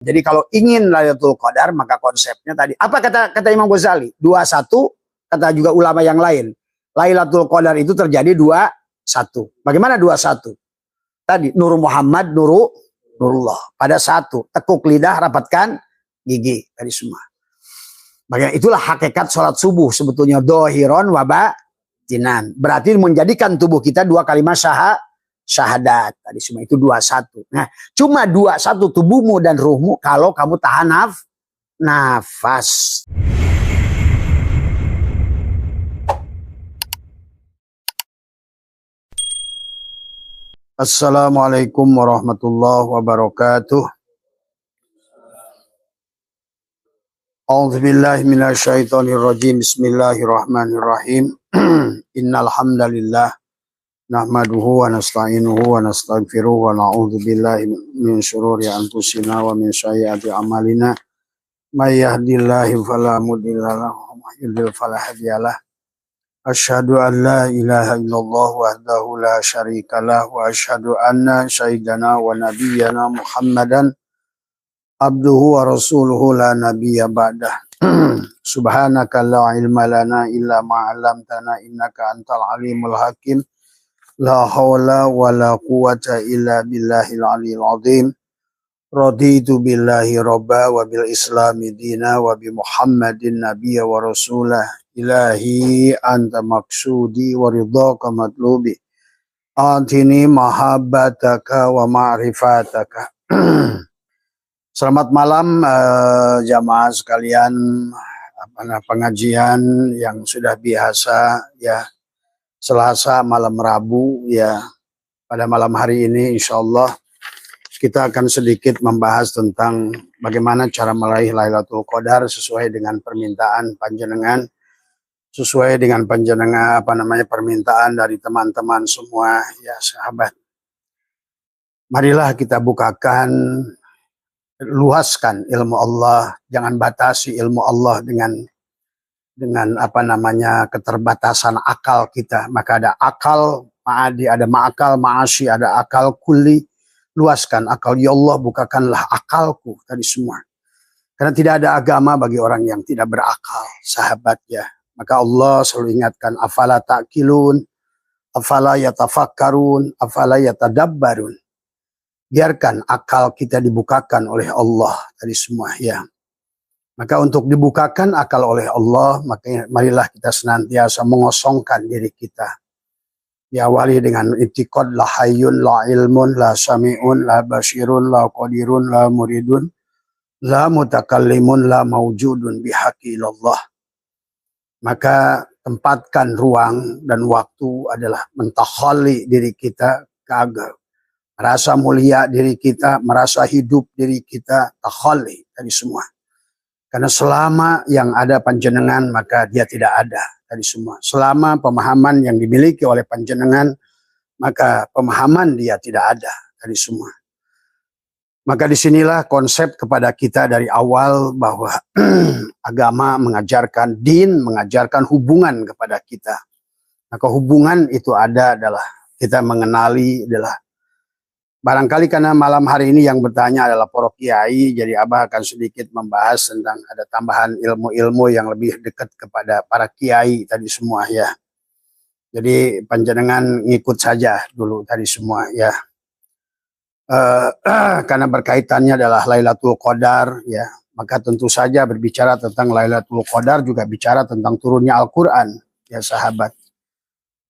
Jadi kalau ingin Lailatul Qadar maka konsepnya tadi apa kata Imam Ghazali? 21 kata juga ulama yang lain. Lailatul Qadar itu terjadi 21. Bagaimana 21? Tadi Nur Muhammad Nurullah. Pada satu tekuk lidah rapatkan gigi tadi semua. Bagaimana itulah hakikat sholat subuh sebetulnya dohiron wabatinan. Berarti menjadikan tubuh kita dua kalimat syahadat tadi semua itu 21. Nah, cuma 21 tubuhmu dan ruhmu kalau kamu tahan nafas. Assalamualaikum warahmatullahi wabarakatuh. A'udzubillahi minasyaitonirrajim. Bismillahirrahmanirrahim. Innal hamdalillah nahmaduhu wa nasta'inuhu wa nastaghfiruhu wa na'udzu billahi min syururi anfusina wa min sayyiati a'malina. May yahdihillahu fala mudilla lahu wa may yudlil fala hadiyalah. Asyhadu an la ilaha illallah wahdahu la syarikalah wa asyhadu anna sayyidana wa nabiyyana Muhammadan abduhu wa rasuluhu la nabiyya ba'dah. Subhanaka la ilma lana illa ma 'allamtana innaka antal alimul hakim. La haula wa la quwwata illa billahil aliyil azim. Raditu billahi robba wa bil islami dina wa bi muhammadin nabiyya wa rasulah. Ilahi anta maksudi wa ridhaka matlubi. Atini mahabbataka wa ma'rifataka. Selamat malam jamaah sekalian, pengajian yang sudah biasa ya Selasa malam Rabu ya. Pada malam hari ini insyaallah kita akan sedikit membahas tentang bagaimana cara meraih Lailatul Qadar sesuai dengan permintaan panjenengan, sesuai dengan panjenengan permintaan dari teman-teman semua ya sahabat. Marilah kita bukakan, luaskan ilmu Allah, jangan batasi ilmu Allah dengan keterbatasan akal kita. Maka ada akal ma'adi, ada ma'akal ma'asyi, ada akal kulli. Luaskan akal, ya Allah bukakanlah akalku tadi semua. Karena tidak ada agama bagi orang yang tidak berakal, sahabat ya. Maka Allah selalu ingatkan, afala ta'qilun, afala yatafakkarun, afala yatadabbarun. Biarkan akal kita dibukakan oleh Allah tadi semua ya. Maka untuk dibukakan akal oleh Allah, maka marilah kita senantiasa mengosongkan diri kita. Diawali dengan i'tiqad la hayyun la ilmun la sami'un la basirun la qadirun la muridun la mutakallimun la maujudun bihaqi ilallah. Maka tempatkan ruang dan waktu adalah mentakhalli diri kita kagak. Merasa mulia diri kita, merasa hidup diri kita, takhalli tadi semua. Karena selama yang ada panjenengan maka dia tidak ada tadi semua. Selama pemahaman yang dimiliki oleh panjenengan maka pemahaman dia tidak ada tadi semua. Maka disinilah konsep kepada kita dari awal bahwa agama mengajarkan, din mengajarkan hubungan kepada kita. Maka hubungan itu adalah kita mengenali adalah barangkali karena malam hari ini yang bertanya adalah para kiai, jadi Abah akan sedikit membahas tentang ada tambahan ilmu-ilmu yang lebih dekat kepada para kiai tadi semua ya. Jadi panjenengan ngikut saja dulu tadi semua ya. Karena berkaitannya adalah Lailatul Qadar ya, maka tentu saja berbicara tentang Lailatul Qadar juga bicara tentang turunnya Al-Quran ya sahabat.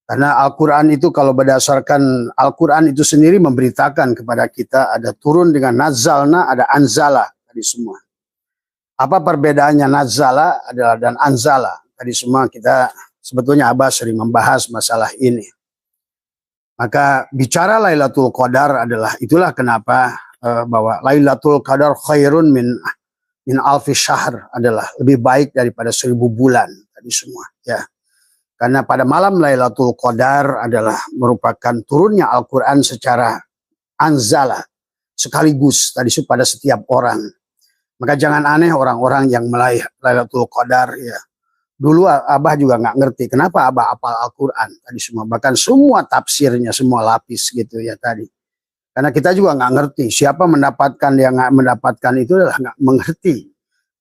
Karena Al-Quran itu kalau berdasarkan Al-Quran itu sendiri memberitakan kepada kita ada turun dengan nazalna, ada anzala tadi semua. Apa perbedaannya nazala adalah dan anzala? Tadi semua kita sebetulnya Abah sering membahas masalah ini. Maka bicara Lailatul Qadar adalah itulah kenapa bahwa Lailatul Qadar khairun min alfi syahr adalah lebih baik daripada 1000 bulan tadi semua ya. Karena pada malam Lailatul Qadar adalah merupakan turunnya Al-Quran secara anzala sekaligus tadi pada setiap orang. Maka jangan aneh orang-orang yang meraih Lailatul Qadar ya. Dulu Abah juga nggak ngerti kenapa Abah apal Al-Quran tadi semua. Bahkan semua tafsirnya semua lapis gitu ya tadi. Karena kita juga nggak ngerti siapa mendapatkan, yang nggak mendapatkan itu adalah nggak mengerti.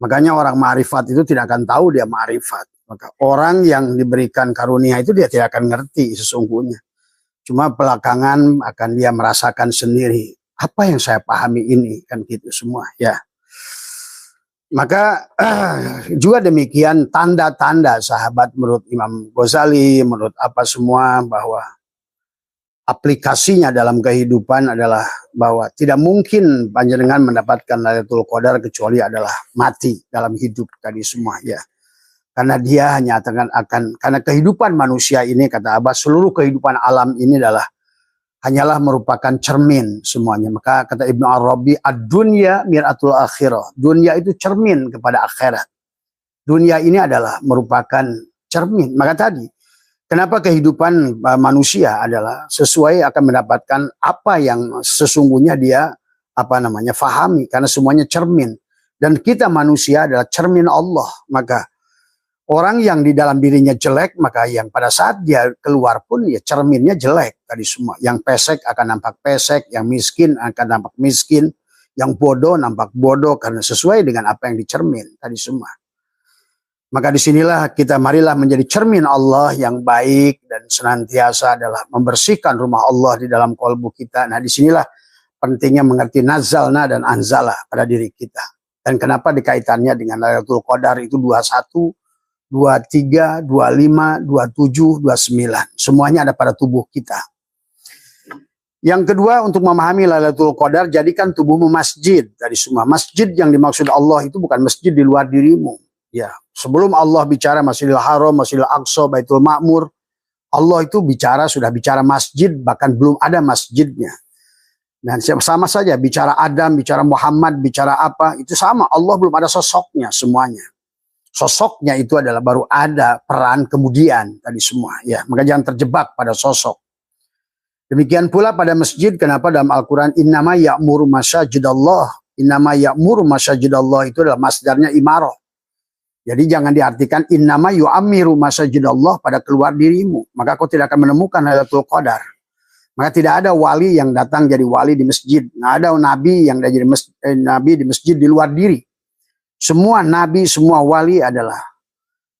Makanya orang ma'rifat itu tidak akan tahu dia ma'rifat. Maka orang yang diberikan karunia itu dia tidak akan ngerti sesungguhnya. Cuma belakangan akan dia merasakan sendiri. Apa yang saya pahami ini, kan gitu semua ya. Maka juga demikian tanda-tanda sahabat menurut Imam Ghazali, menurut apa semua, bahwa aplikasinya dalam kehidupan adalah bahwa tidak mungkin panjenengan mendapatkan Lailatul Qadar kecuali adalah mati dalam hidup tadi semua ya. Karena dia hanya akan karena kehidupan manusia ini, kata Abah, seluruh kehidupan alam ini adalah hanyalah merupakan cermin semuanya. Maka kata Ibnu Arabi, ad-dunya mir'atul akhirah. Dunia itu cermin kepada akhirat. Dunia ini adalah merupakan cermin. Maka tadi, kenapa kehidupan manusia adalah sesuai akan mendapatkan apa yang sesungguhnya dia fahami, karena semuanya cermin. Dan kita manusia adalah cermin Allah. Maka orang yang di dalam dirinya jelek, maka yang pada saat dia keluar pun ya cerminnya jelek tadi semua. Yang pesek akan nampak pesek, yang miskin akan nampak miskin, yang bodoh nampak bodoh, karena sesuai dengan apa yang dicermin tadi semua. Maka disinilah kita marilah menjadi cermin Allah yang baik dan senantiasa adalah membersihkan rumah Allah di dalam kalbu kita. Nah disinilah pentingnya mengerti nazalna dan anzala pada diri kita. Dan kenapa dikaitannya dengan Lailatul Qadar itu 21, 23, 25, 27, 29. Semuanya ada pada tubuh kita. Yang kedua, untuk memahami Lailatul Qadar, jadikan tubuhmu masjid dari semua. Masjid yang dimaksud Allah itu bukan masjid di luar dirimu. Ya, sebelum Allah bicara Masjidil Haram, Masjidil Aqsa, Baitul Ma'mur, Allah itu sudah bicara masjid, bahkan belum ada masjidnya. Dan sama saja bicara Adam, bicara Muhammad, bicara apa, itu sama. Allah belum ada sosoknya semuanya. Sosoknya itu adalah baru ada peran kemudian tadi semua. Ya, maka jangan terjebak pada sosok. Demikian pula pada masjid, kenapa dalam Al-Quran innama ya'muru masajidallah. Innama ya'muru masajidallah itu adalah masdarnya imarah. Jadi jangan diartikan innama yu'amiru masajidallah pada keluar dirimu. Maka kau tidak akan menemukan Lailatul Qadar. Maka tidak ada wali yang datang jadi wali di masjid. Nggak ada nabi yang jadi nabi di masjid di luar diri. Semua nabi, semua wali adalah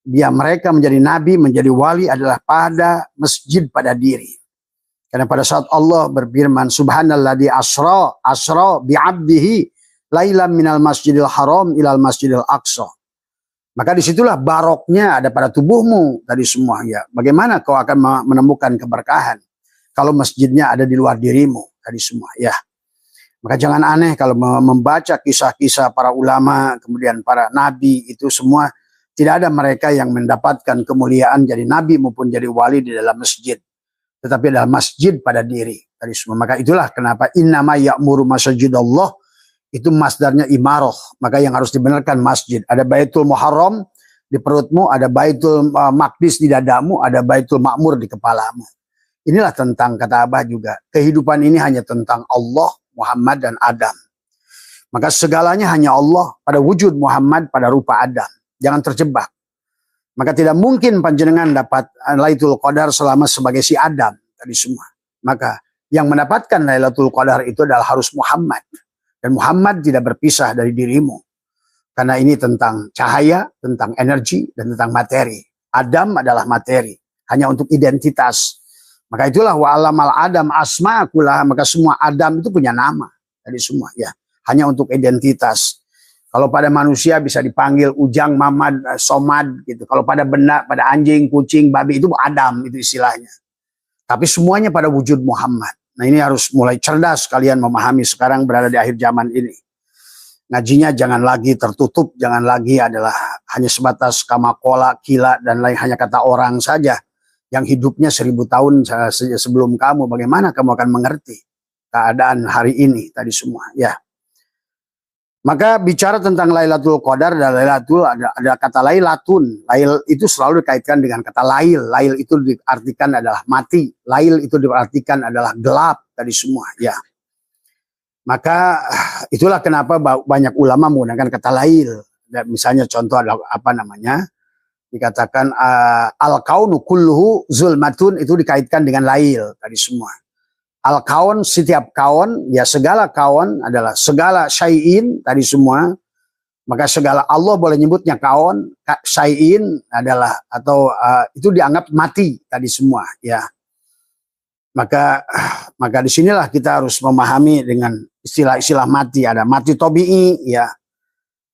mereka menjadi nabi, menjadi wali adalah pada masjid, pada diri. Karena pada saat Allah berfirman, Subhanalladzi asra bi'abdihi lailan minal masjidil haram ilal masjidil aqsa. Maka disitulah baroknya ada pada tubuhmu tadi semua ya. Bagaimana kau akan menemukan keberkahan kalau masjidnya ada di luar dirimu tadi semua ya. Maka jangan aneh kalau membaca kisah-kisah para ulama, kemudian para nabi, itu semua tidak ada mereka yang mendapatkan kemuliaan jadi nabi maupun jadi wali di dalam masjid. Tetapi dalam masjid pada diri tadi semua. Maka itulah kenapa innama ya'muru masajidallah itu masdarnya imarah. Maka yang harus dibenarkan masjid. Ada Baitul Muharram di perutmu, ada Baitul Maqdis di dadamu, ada Baitul Ma'mur di kepalamu. Inilah tentang, kata Abah juga, kehidupan ini hanya tentang Allah, Muhammad, dan Adam. Maka segalanya hanya Allah pada wujud Muhammad, pada rupa Adam. Jangan terjebak. Maka tidak mungkin panjenengan dapat Lailatul Qadar selama sebagai si Adam tadi semua. Maka yang mendapatkan Lailatul Qadar itu adalah harus Muhammad. Dan Muhammad tidak berpisah dari dirimu. Karena ini tentang cahaya, tentang energi, dan tentang materi. Adam adalah materi. Hanya untuk identitas. Maka itulah wa'alamal Adam asma'akulah. Maka semua Adam itu punya nama. Dari semua ya. Hanya untuk identitas. Kalau pada manusia bisa dipanggil Ujang, Mamad, Somad gitu. Kalau pada benda, pada anjing, kucing, babi itu Adam itu istilahnya. Tapi semuanya pada wujud Muhammad. Nah ini harus mulai cerdas kalian memahami sekarang berada di akhir zaman ini. Ngajinya jangan lagi tertutup, jangan lagi adalah hanya sebatas kamakola, kila, dan lain hanya kata orang saja. Yang hidupnya 1000 tahun sebelum kamu, bagaimana kamu akan mengerti keadaan hari ini tadi semua ya. Maka bicara tentang Lailatul Qadar dan Lailatul ada kata lailatun. Lail itu selalu dikaitkan dengan kata lail. Lail itu diartikan adalah mati. Lail itu diartikan adalah gelap tadi semua ya. Maka itulah kenapa banyak ulama menggunakan kata lail. Dan misalnya contoh adalah apa namanya? Dikatakan al-kaunu kulluhu zulmatun, itu dikaitkan dengan lail tadi semua. Al-kaun, setiap kaun, ya segala kaun adalah segala syai'in tadi semua. Maka segala Allah boleh nyebutnya kaun, syai'in adalah atau itu dianggap mati tadi semua ya. Maka disinilah kita harus memahami dengan istilah-istilah mati. Ada mati tobi'i ya.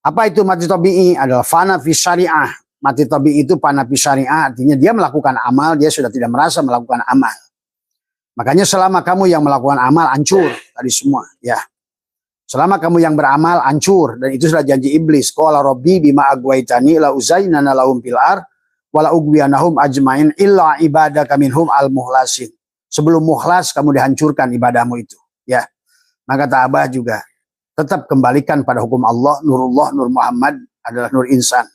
Apa itu mati tobi'i? Adalah fana fi syariah. Mati tobi'i itu fana fi syariah, artinya dia melakukan amal, dia sudah tidak merasa melakukan amal. Makanya selama kamu yang melakukan amal hancur tadi semua ya. Selama kamu yang beramal hancur, dan itu sudah janji iblis. Qala rabbi bima agwaitani la uzainana lahum fil ar wa la ugwiyanahum ajmain illa ibadaka minhum al muhlasin. Sebelum mukhlas kamu dihancurkan ibadahmu itu ya. Maka kata Abah juga tetap kembalikan pada hukum Allah. Nurullah, Nur Muhammad adalah nur insan.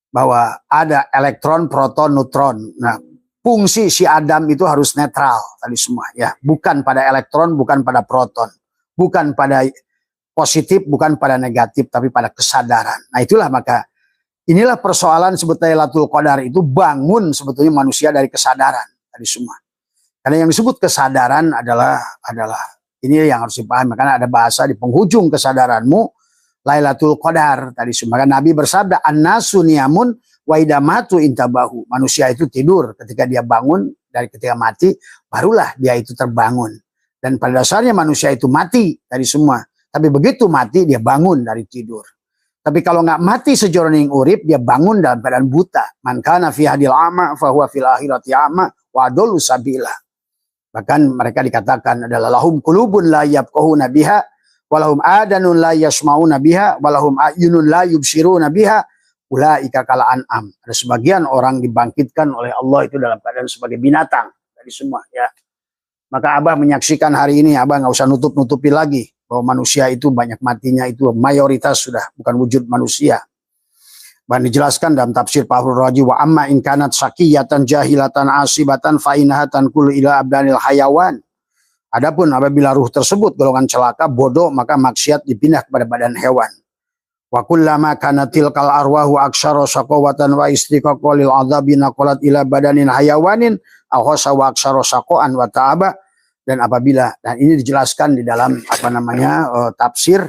Bahwa ada elektron, proton, neutron. Nah, fungsi si Adam itu harus netral tadi semua ya. Bukan pada elektron, bukan pada proton. Bukan pada positif, bukan pada negatif, tapi pada kesadaran. Nah itulah maka inilah persoalan sebetulnya Lailatul Qadar itu bangun sebetulnya manusia dari kesadaran tadi semua. Karena yang disebut kesadaran adalah ini yang harus dipahami. Karena ada bahasa di penghujung kesadaranmu Lailatul Qadar tadi semua. Maka Nabi bersabda an-nasu niyamun wa idamatu intabahu. Manusia itu tidur ketika dia bangun, dari ketika mati barulah dia itu terbangun. Dan pada dasarnya manusia itu mati dari semua. Tapi begitu mati dia bangun dari tidur. Tapi kalau nggak mati sejroning urip, dia bangun dalam keadaan buta. Man kana fi hadil a'ma fa huwa fil akhirati a'ma wa adallu sabila. Bahkan mereka dikatakan adalah lahum qulubun la yafqahuna biha wa lahum adanun la yasma'una biha wa lahum a'yunun la yubsiruna biha ulaika kal an'am. Ada sebagian orang dibangkitkan oleh Allah itu dalam keadaan sebagai binatang dari semua ya. Maka Abah menyaksikan hari ini, Abah nggak usah nutup-nutupi lagi bahwa manusia itu banyak matinya itu mayoritas sudah bukan wujud manusia. Bahkan dijelaskan dalam tafsir Fahrul Razi wa amma in kanat sakiyatan jahilatan asibatan fa inahatan kullu ila abdanil hayawan. Adapun apabila ruh tersebut golongan celaka, bodoh, maka maksiat dipindah kepada badan hewan. Wa kullama kanatil kal arwahu aksyara saqawatan wa istiqaqal lil adzabi naqalat ila badanin hayawanin akhasa wa aksyara saqaan wa ta'aba. Dan apabila, dan ini dijelaskan di dalam tafsir,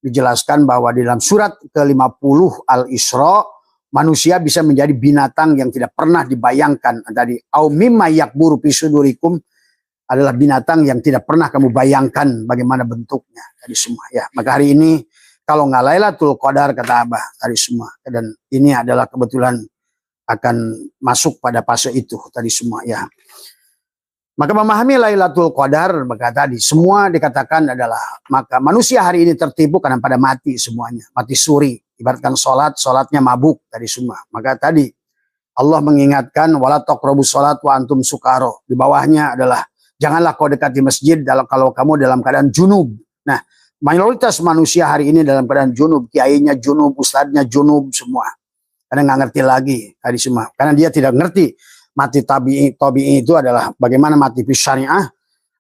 dijelaskan bahwa di dalam surat ke-50 Al-Isra manusia bisa menjadi binatang yang tidak pernah dibayangkan. Tadi au mimma yakburu fi sudurikum adalah binatang yang tidak pernah kamu bayangkan bagaimana bentuknya tadi semua ya. Maka hari ini kalau nggak Lailatul Qadar kata Abah tadi semua, dan ini adalah kebetulan akan masuk pada fase itu tadi semua ya. Maka memahami Lailatul Qadar, maka tadi semua dikatakan adalah, maka manusia hari ini tertipu karena pada mati semuanya, mati suri, ibaratkan sholatnya mabuk tadi semua. Maka tadi Allah mengingatkan wala taqrabus sholat wa antum sukaro. Di bawahnya adalah janganlah kau dekati masjid kalau kamu dalam keadaan junub. Nah, mayoritas manusia hari ini dalam keadaan junub, kiainya junub, ustadznya junub semua. Karena nggak ngerti lagi tadi semua. Karena dia tidak ngerti mati tabi'i itu adalah bagaimana mati fi syariah.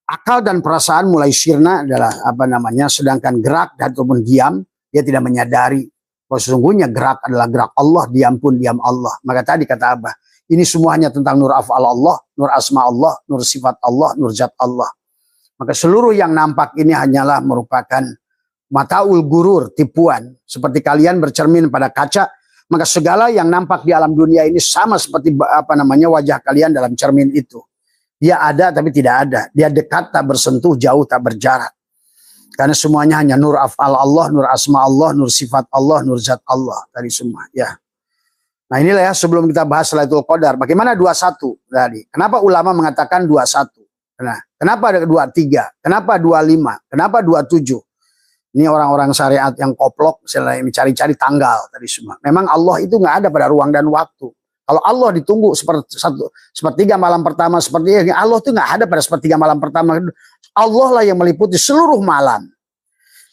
Akal dan perasaan mulai sirna adalah sedangkan gerak ataupun diam dia tidak menyadari bahwa sesungguhnya gerak adalah gerak Allah, diam pun diam Allah. Maka tadi kata Abah, ini semuanya tentang nur af'al Allah, nur asma Allah, nur sifat Allah, nur zat Allah. Maka seluruh yang nampak ini hanyalah merupakan mataul gurur, tipuan. Seperti kalian bercermin pada kaca, maka segala yang nampak di alam dunia ini sama seperti wajah kalian dalam cermin itu. Dia ada tapi tidak ada. Dia dekat tak bersentuh, jauh tak berjarak. Karena semuanya hanya nur af'al Allah, nur asma Allah, nur sifat Allah, nur zat Allah. Tadi semua ya. Nah inilah ya sebelum kita bahas Lailatul Qadar. Bagaimana 21 tadi? Kenapa ulama mengatakan 21? Nah, kenapa ada 23? Kenapa 25? Kenapa 27? Ini orang-orang syariat yang koplok, misalnya mencari-cari tanggal tadi semua. Memang Allah itu nggak ada pada ruang dan waktu. Kalau Allah ditunggu sepertiga malam pertama seperti ini, Allah itu nggak ada pada sepertiga malam pertama. Allah lah yang meliputi seluruh malam.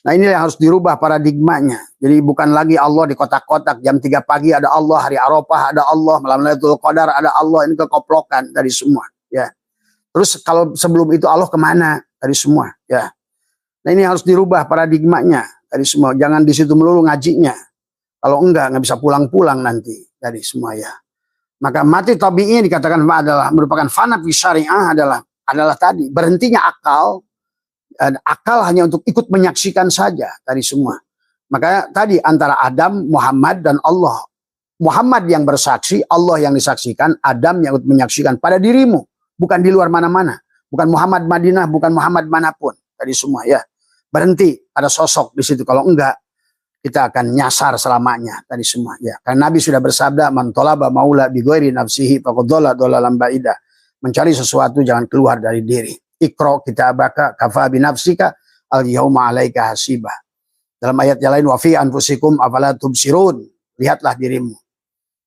Nah ini yang harus dirubah paradigmanya. Jadi bukan lagi Allah di kotak-kotak, jam 3 pagi ada Allah, hari Arafah ada Allah, malam Lailatul Qadar ada Allah. Ini kekoplokan tadi semua. Ya. Terus kalau sebelum itu Allah kemana tadi semua? Ya. Nah ini harus dirubah paradigmanya tadi semua. Jangan di situ melulu ngajinya. Kalau enggak bisa pulang-pulang nanti tadi semua ya. Maka mati tabi'i dikatakan adalah merupakan fana fi syariah adalah adalah tadi berhentinya akal. Akal hanya untuk ikut menyaksikan saja tadi semua. Makanya tadi antara Adam, Muhammad, dan Allah. Muhammad yang bersaksi, Allah yang disaksikan, Adam yang ikut menyaksikan pada dirimu. Bukan di luar mana-mana. Bukan Muhammad Madinah, bukan Muhammad manapun. Tadi semua ya. Berhenti, ada sosok di situ. Kalau enggak, kita akan nyasar selamanya. Tadi semua ya. Karena Nabi sudah bersabda, man tolaba maula bi ghairi nafsihi faqad dhalla dhalalan ba'ida. Mencari sesuatu jangan keluar dari diri. Iqra kitabaka kafa bi nafsika al yauma 'alaika hasibah. Dalam ayat yang lain wa fi anfusikum afala tubsirun. Lihatlah dirimu.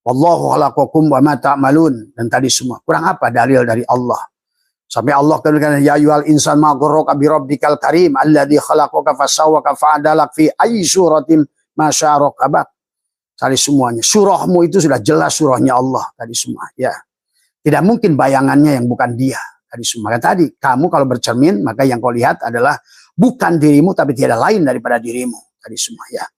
Wallahu khalaqakum wa ma ta'malun. Dan tadi semua. Kurang apa dalil dari Allah? Sampai Allah katakan ya ayyuhal insan ma ghurraka bi rabbikal karim alladzi khalaqaka fasawwaka fa'adalak fi ayyi suratin ma syaraqabak. Tadi semuanya. Surahmu itu sudah jelas surahnya Allah tadi semua ya. Tidak mungkin bayangannya yang bukan dia. Tadi semua. Maka tadi kamu kalau bercermin maka yang kau lihat adalah bukan dirimu tapi tiada lain daripada dirimu. Tadi semua ya.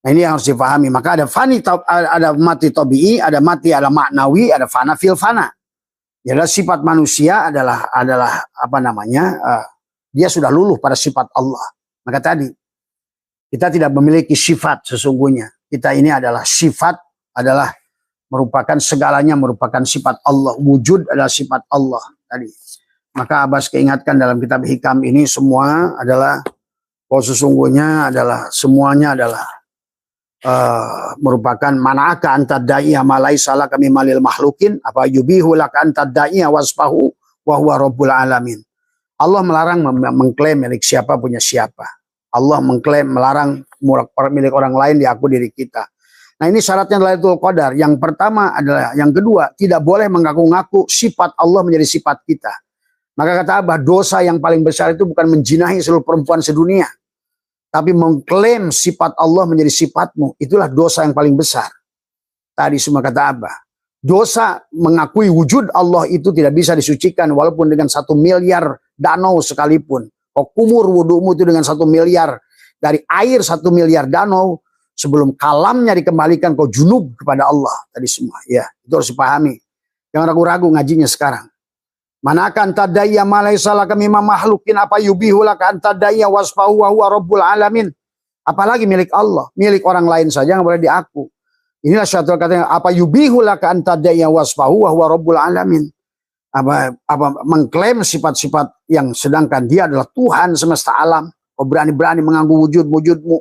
Nah ini yang harus dipahami. Maka ada fani, ada mati tabi'i, ada mati, ada maknawi, ada fana fil fana. Ya, sifat manusia adalah apa namanya? Dia sudah luluh pada sifat Allah. Maka tadi kita tidak memiliki sifat sesungguhnya. Kita ini adalah sifat adalah merupakan segalanya merupakan sifat Allah. Wujud adalah sifat Allah tadi. Maka Abbas keingatkan dalam kitab Hikam ini semua adalah bahwa sesungguhnya adalah semuanya adalah merupakan manaka antadaiya malai salah kami malil mahlukin apa yubihu laka antadaiya wasfahu wa huwa rabbul alamin. Allah melarang mengklaim milik siapa punya siapa. Allah mengklaim melarang milik orang lain diaku diri kita. Nah ini syaratnya Lailatul Qadar. Yang pertama adalah, yang kedua tidak boleh mengaku-ngaku sifat Allah menjadi sifat kita. Maka kata Abah, dosa yang paling besar itu bukan menjinahi seluruh perempuan sedunia. Tapi mengklaim sifat Allah menjadi sifatmu, itulah dosa yang paling besar. Tadi semua kata Abah. Dosa mengakui wujud Allah itu tidak bisa disucikan walaupun dengan 1 miliar danau sekalipun. Kau kumur wudumu itu dengan 1 miliar dari air 1 miliar danau, sebelum kalamnya dikembalikan kau junub kepada Allah. Tadi semua ya, itu harus dipahami. Jangan ragu-ragu ngajinya sekarang. Manakah antadaiya malai salah kami mahlukin apa yubihu laka antadaiya wasfahu wa huwa rabbul alamin. Apalagi milik Allah, milik orang lain saja yang boleh diaku. Inilah syaitan katanya apa yubihu laka antadaiya wasfahu wa huwa rabbul alamin. Apa mengklaim sifat-sifat yang sedangkan dia adalah Tuhan semesta alam. Kau berani-berani mengganggu wujud-wujudmu.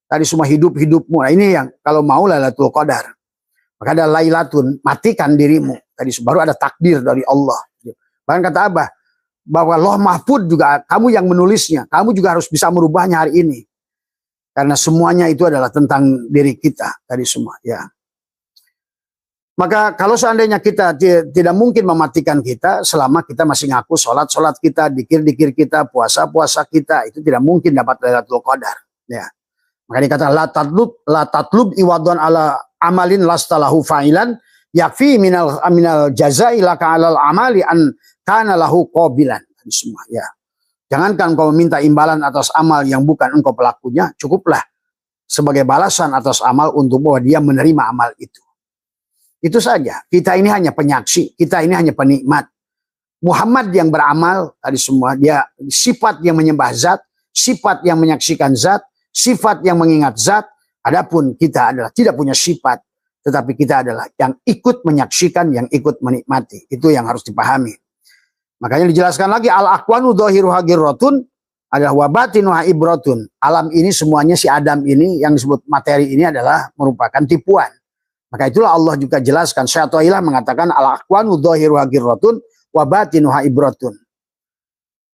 Tadi semua hidup-hidupmu. Nah ini yang kalau mau Lailatul Qadar. Maka ada lailatun, matikan dirimu. Tadi baru ada takdir dari Allah. Bahkan kata Abah, bahwa Loh Mahfud juga kamu yang menulisnya. Kamu juga harus bisa merubahnya hari ini. Karena semuanya itu adalah tentang diri kita. Tadi semua ya. Maka kalau seandainya kita tidak mungkin mematikan kita selama kita masih ngaku sholat-sholat kita, dikir-dikir kita, puasa-puasa kita. Itu tidak mungkin dapat Lailatul Qadar. Ya. Maka dikatakan la tatlub iwadon ala amalin lastalahu fa'ilan yakfi minal jazai laka alal amali an kana lahu qabilan. Semua ya. Jangankan kau meminta imbalan atas amal yang bukan engkau pelakunya, cukuplah sebagai balasan atas amal untuk bahwa dia menerima amal itu. Itu saja. Kita ini hanya penyaksi, kita ini hanya penikmat. Muhammad yang beramal tadi semua, dia sifat yang menyembah zat, sifat yang menyaksikan zat, sifat yang mengingat zat. Adapun kita adalah tidak punya sifat, tetapi kita adalah yang ikut menyaksikan, yang ikut menikmati. Itu yang harus dipahami. Makanya dijelaskan lagi al-aqwanu dhahiruha ghirratun adalah wabatinuha ibratun. Alam ini semuanya si Adam ini yang disebut materi ini adalah merupakan tipuan. Maka itulah Allah juga jelaskan. Syaitanillah mengatakan al-aqwanu dhahiruha ghirratun wabatinuha ibratun.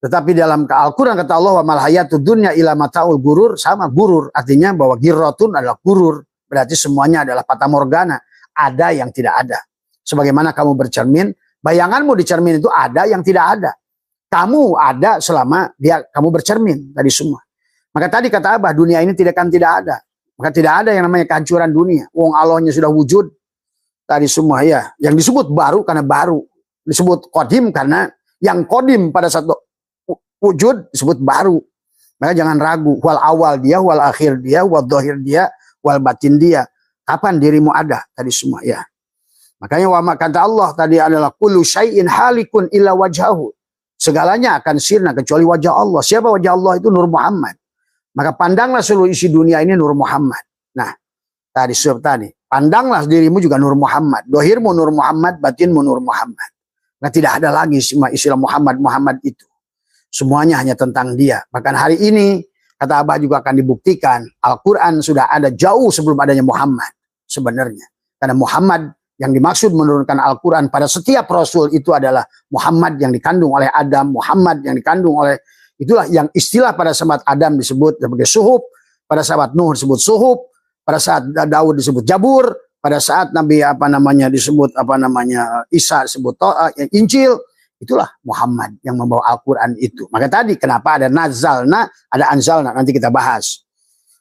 Tetapi dalam Al-Quran kata Allah wa mal hayatud dunya illa mataul gurur, sama gurur artinya bahwa ghirratun adalah gurur. Berarti semuanya adalah fata morgana, ada yang tidak ada. Sebagaimana kamu bercermin, bayanganmu di cermin itu ada yang tidak ada. Kamu ada selama kamu bercermin tadi semua. Maka tadi kata Abah, dunia ini tidak ada. Maka tidak ada yang namanya kehancuran dunia. Wong Allahnya sudah wujud tadi semua ya. Yang disebut baru karena baru. Disebut kodim karena yang kodim pada satu wujud disebut baru. Maka jangan ragu. Wal awal dia, wal akhir dia, wal dohir dia, wal batin dia. Kapan dirimu ada tadi semua ya. Makanya kata Allah tadi adalah kullu syai'in halikun illa wajhahu. Segalanya akan sirna kecuali wajah Allah. Siapa wajah Allah? Itu Nur Muhammad. Maka pandanglah seluruh isi dunia ini Nur Muhammad. Nah, tadi pandanglah dirimu juga Nur Muhammad. Dohirmu Nur Muhammad, batinmu Nur Muhammad. Nah, tidak ada lagi istilah Muhammad itu. Semuanya hanya tentang dia. Bahkan hari ini, kata Abah juga akan dibuktikan, Al-Quran sudah ada jauh sebelum adanya Muhammad sebenarnya. Karena Muhammad yang dimaksud menurunkan Al-Quran pada setiap Rasul itu adalah Muhammad yang dikandung oleh Adam, Muhammad yang dikandung oleh, itulah yang istilah pada saat Adam disebut sebagai suhub, pada saat Nuh disebut suhub, pada saat Daud disebut Jabur, pada saat Nabi disebut Isa disebut Injil. Itulah Muhammad yang membawa Al-Quran itu. Maka tadi kenapa ada nazalna, ada anzalna, nanti kita bahas.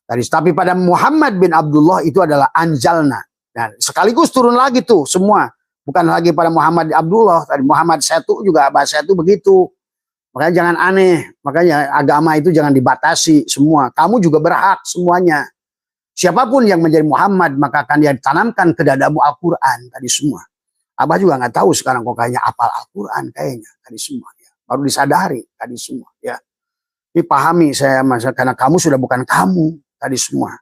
Tapi pada Muhammad bin Abdullah itu adalah anzalna. Dan sekaligus turun lagi tuh semua. Bukan lagi pada Muhammad bin Abdullah. Tadi Muhammad satu juga bahasa itu begitu. Makanya jangan aneh. Makanya agama itu jangan dibatasi semua. Kamu juga berhak semuanya. Siapapun yang menjadi Muhammad maka akan dia tanamkan ke dadamu Al-Quran tadi semua. Abah juga nggak tahu sekarang kok kayaknya apal Al-Quran kayaknya tadi semua ya. Baru disadari tadi semua ya. Ini pahami saya masa karena kamu sudah bukan kamu tadi semua.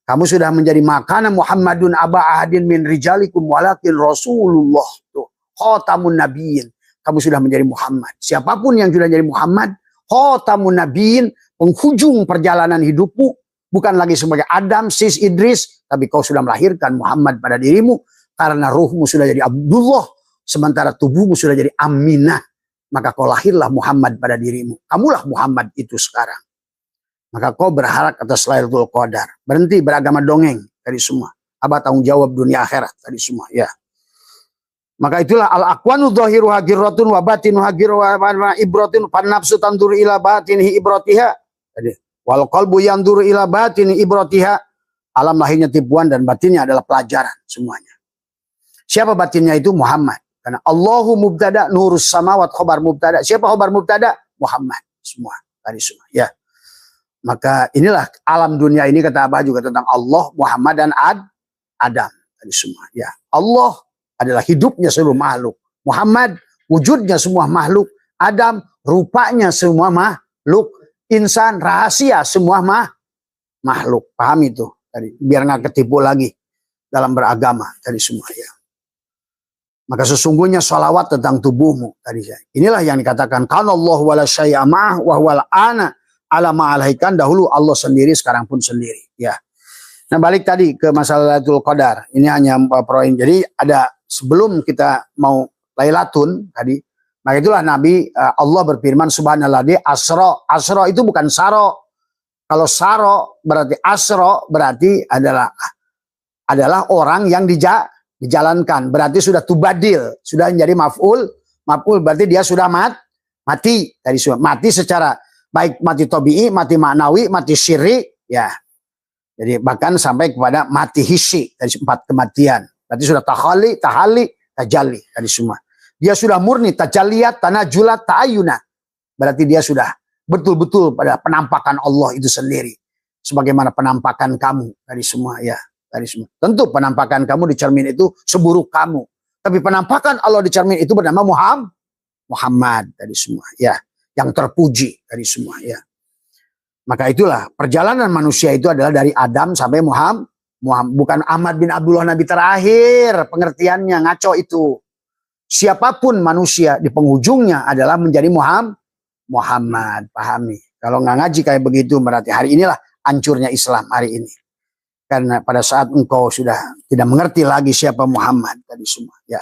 Kamu sudah menjadi makanan Muhammadun aba ahadin min rijalikum walakin Rasulullah tuh khatamun nabiyyin. Kamu sudah menjadi Muhammad. Siapapun yang sudah jadi Muhammad, khatamun nabiyyin, penghujung perjalanan hidupmu bukan lagi sebagai Adam, Sis, Idris, tapi kau sudah melahirkan Muhammad pada dirimu. Karena ruhmu sudah jadi Abdullah, sementara tubuhmu sudah jadi Aminah. Maka kau lahirlah Muhammad pada dirimu. Kamulah Muhammad itu sekarang. Maka kau berharap atas Lailatul Qadar. Berhenti beragama dongeng tadi semua. Abah tanggung jawab dunia akhirat tadi semua. Ya. Maka itulah al-aqwanu dhahiruha girratun wa batinuha girratun ibratun fan nafsu tanduru ila batinihi ibratiha. Jadi wal qalbu yanduru ila batini ibratiha. Alam lahirnya tipuan dan batinnya adalah pelajaran semuanya. Siapa batinnya itu? Muhammad. Karena Allahu mubtada, nurus samawat khobar mubtada. Siapa khobar mubtada? Muhammad. Semua. Tadi semua. Ya. Maka inilah alam dunia ini kata Abah juga tentang Allah, Muhammad dan Adam. Tadi semua. Ya. Allah adalah hidupnya seluruh makhluk. Muhammad wujudnya semua makhluk. Adam rupanya semua makhluk. Insan rahasia semua makhluk. Paham itu? Tadi. Biar nggak ketipu lagi dalam beragama. Tadi semua. Ya. Maka sesungguhnya salawat tentang tubuhmu tadi saya. Inilah yang dikatakan kana Allah wala syai'a ma'ah wa huwal ana ala ma'alaikan, dahulu Allah sendiri sekarang pun sendiri ya. Nah, balik tadi ke masalah Lailatul Qadar. Ini hanya poin. Jadi ada sebelum kita mau Lailatun tadi, maka itulah Nabi Allah berfirman subhanalladzi asra. Asra itu bukan saro. Kalau saro berarti asra berarti adalah orang yang dijalankan, berarti sudah tubadil, sudah menjadi maf'ul berarti dia sudah mati dari mati secara baik mati tabi'i, mati maknawi, mati syirri ya. Jadi bahkan sampai kepada mati hissi dari 4 kematian. Berarti sudah tahalli, tajalli dari semua. Dia sudah murni tajalliyat, tanajulat, ta'ayuna. Berarti dia sudah betul-betul pada penampakan Allah itu sendiri. Sebagaimana penampakan kamu dari semua ya. Dari semua. Tentu penampakan kamu di cermin itu seburuk kamu. Tapi penampakan Allah di cermin itu bernama Muhammad dari semua. Ya, yang terpuji dari semua. Ya. Maka itulah perjalanan manusia itu adalah dari Adam sampai Muhammad. Bukan Ahmad bin Abdullah Nabi terakhir. Pengertiannya ngaco itu. Siapapun manusia di penghujungnya adalah menjadi Muhammad. Pahami. Kalau nggak ngaji kayak begitu berarti hari inilah hancurnya Islam hari ini. Karena pada saat engkau sudah tidak mengerti lagi siapa Muhammad tadi semua. Ya.